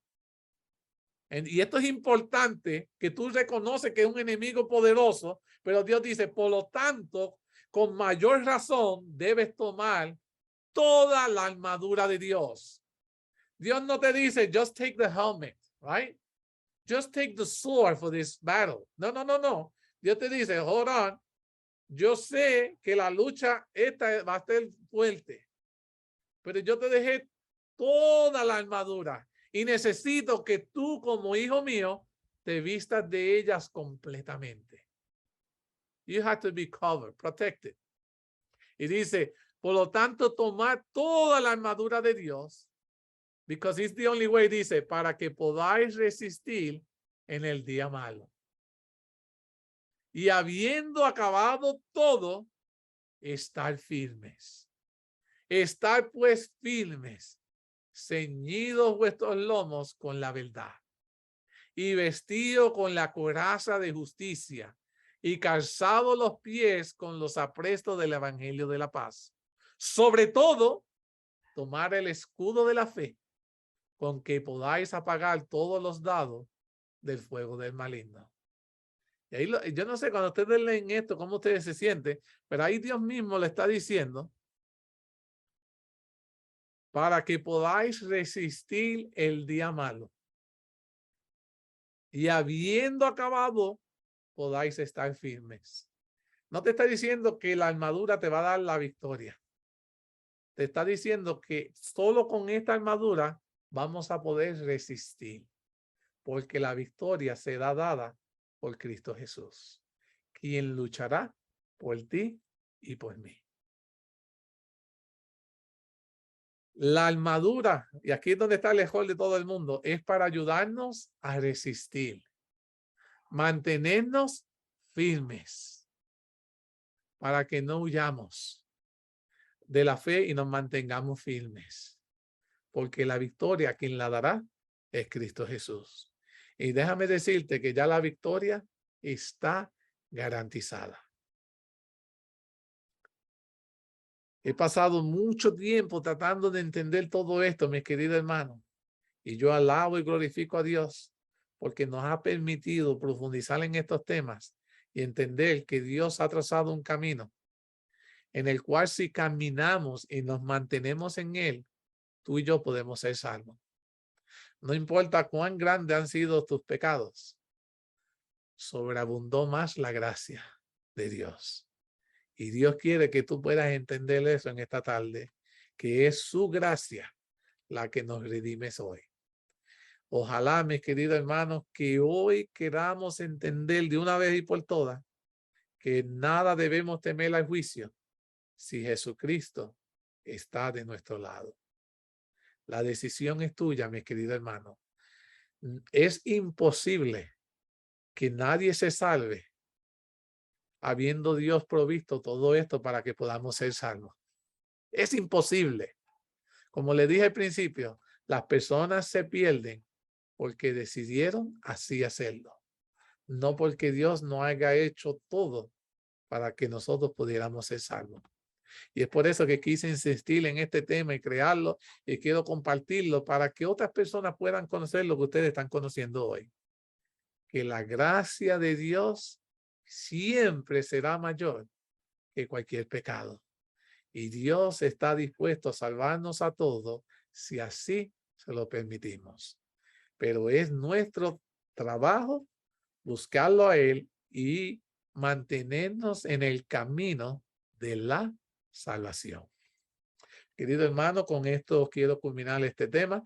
Speaker 1: y esto es importante, que tú reconoces que es un enemigo poderoso, pero Dios dice, por lo tanto, con mayor razón debes tomar toda la armadura de Dios. Dios no te dice, just take the helmet, right? Just take the sword for this battle. No, no, no, no. Dios te dice, hold on. Yo sé que la lucha esta va a ser fuerte, pero yo te dejé toda la armadura. Y necesito que tú, como hijo mío, te vistas de ellas completamente. You have to be covered, protected. Y dice, por lo tanto, tomad toda la armadura de Dios, because it's the only way, dice, para que podáis resistir en el día malo. Y habiendo acabado todo, estar firmes. Estar pues firmes, ceñidos vuestros lomos con la verdad y vestido con la coraza de justicia y calzado los pies con los aprestos del evangelio de la paz. Sobre todo, tomar el escudo de la fe con que podáis apagar todos los dardos del fuego del maligno. Y ahí yo no sé, cuando ustedes leen esto, cómo ustedes se sienten, pero ahí Dios mismo le está diciendo, para que podáis resistir el día malo. Y habiendo acabado, podáis estar firmes. No te está diciendo que la armadura te va a dar la victoria. Te está diciendo que solo con esta armadura vamos a poder resistir. Porque la victoria será dada por Cristo Jesús, quien luchará por ti y por mí. La armadura, y aquí es donde está el mejor de todo el mundo, es para ayudarnos a resistir, mantenernos firmes, para que no huyamos de la fe y nos mantengamos firmes, porque la victoria quien la dará es Cristo Jesús. Y déjame decirte que ya la victoria está garantizada. He pasado mucho tiempo tratando de entender todo esto, mis queridos hermanos. Y yo alabo y glorifico a Dios porque nos ha permitido profundizar en estos temas y entender que Dios ha trazado un camino en el cual si caminamos y nos mantenemos en él, tú y yo podemos ser salvos. No importa cuán grandes han sido tus pecados, sobreabundó más la gracia de Dios. Y Dios quiere que tú puedas entender eso en esta tarde, que es su gracia la que nos redime hoy. Ojalá, mis queridos hermanos, que hoy queramos entender de una vez y por todas que nada debemos temer al juicio si Jesucristo está de nuestro lado. La decisión es tuya, mis queridos hermanos. Es imposible que nadie se salve habiendo Dios provisto todo esto para que podamos ser salvos. Es imposible. Como le dije al principio, las personas se pierden porque decidieron así hacerlo, no porque Dios no haya hecho todo para que nosotros pudiéramos ser salvos. Y es por eso que quise insistir en este tema y crearlo, y quiero compartirlo para que otras personas puedan conocer lo que ustedes están conociendo hoy. Que la gracia de Dios siempre será mayor que cualquier pecado. Y Dios está dispuesto a salvarnos a todos si así se lo permitimos. Pero es nuestro trabajo buscarlo a Él y mantenernos en el camino de la salvación. Querido hermano, con esto quiero culminar este tema.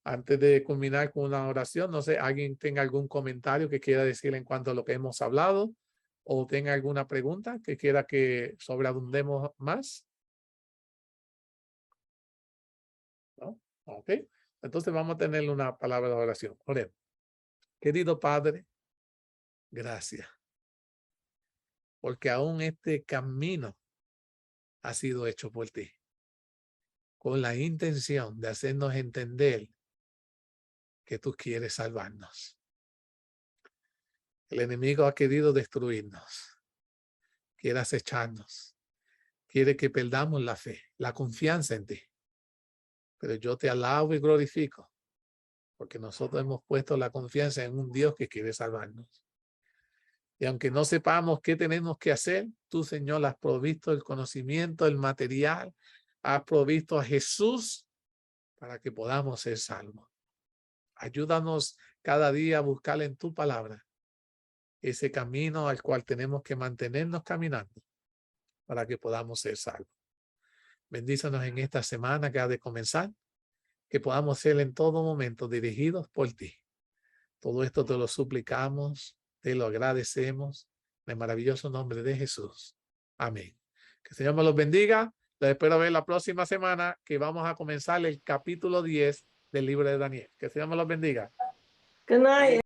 Speaker 1: Antes de culminar con una oración, no sé, ¿alguien tenga algún comentario que quiera decir en cuanto a lo que hemos hablado? ¿O tenga alguna pregunta que quiera que sobreabundemos más? ¿No? Ok. Entonces vamos a tener una palabra de oración. Oremos. Querido Padre, gracias. Porque aún este camino ha sido hecho por ti, con la intención de hacernos entender que tú quieres salvarnos. El enemigo ha querido destruirnos, quiere acecharnos, quiere que perdamos la fe, la confianza en ti. Pero yo te alabo y glorifico, porque nosotros hemos puesto la confianza en un Dios que quiere salvarnos. Y aunque no sepamos qué tenemos que hacer, tú, Señor, has provisto el conocimiento, el material, has provisto a Jesús para que podamos ser salvos. Ayúdanos cada día a buscar en tu palabra ese camino al cual tenemos que mantenernos caminando para que podamos ser salvos. Bendícenos en esta semana que ha de comenzar, que podamos ser en todo momento dirigidos por ti. Todo esto te lo suplicamos, te lo agradecemos, en el maravilloso nombre de Jesús. Amén. Que el Señor me los bendiga. Les espero ver la próxima semana, que vamos a comenzar el capítulo 10 del libro de Daniel. Que el Señor me los bendiga.
Speaker 4: Good night.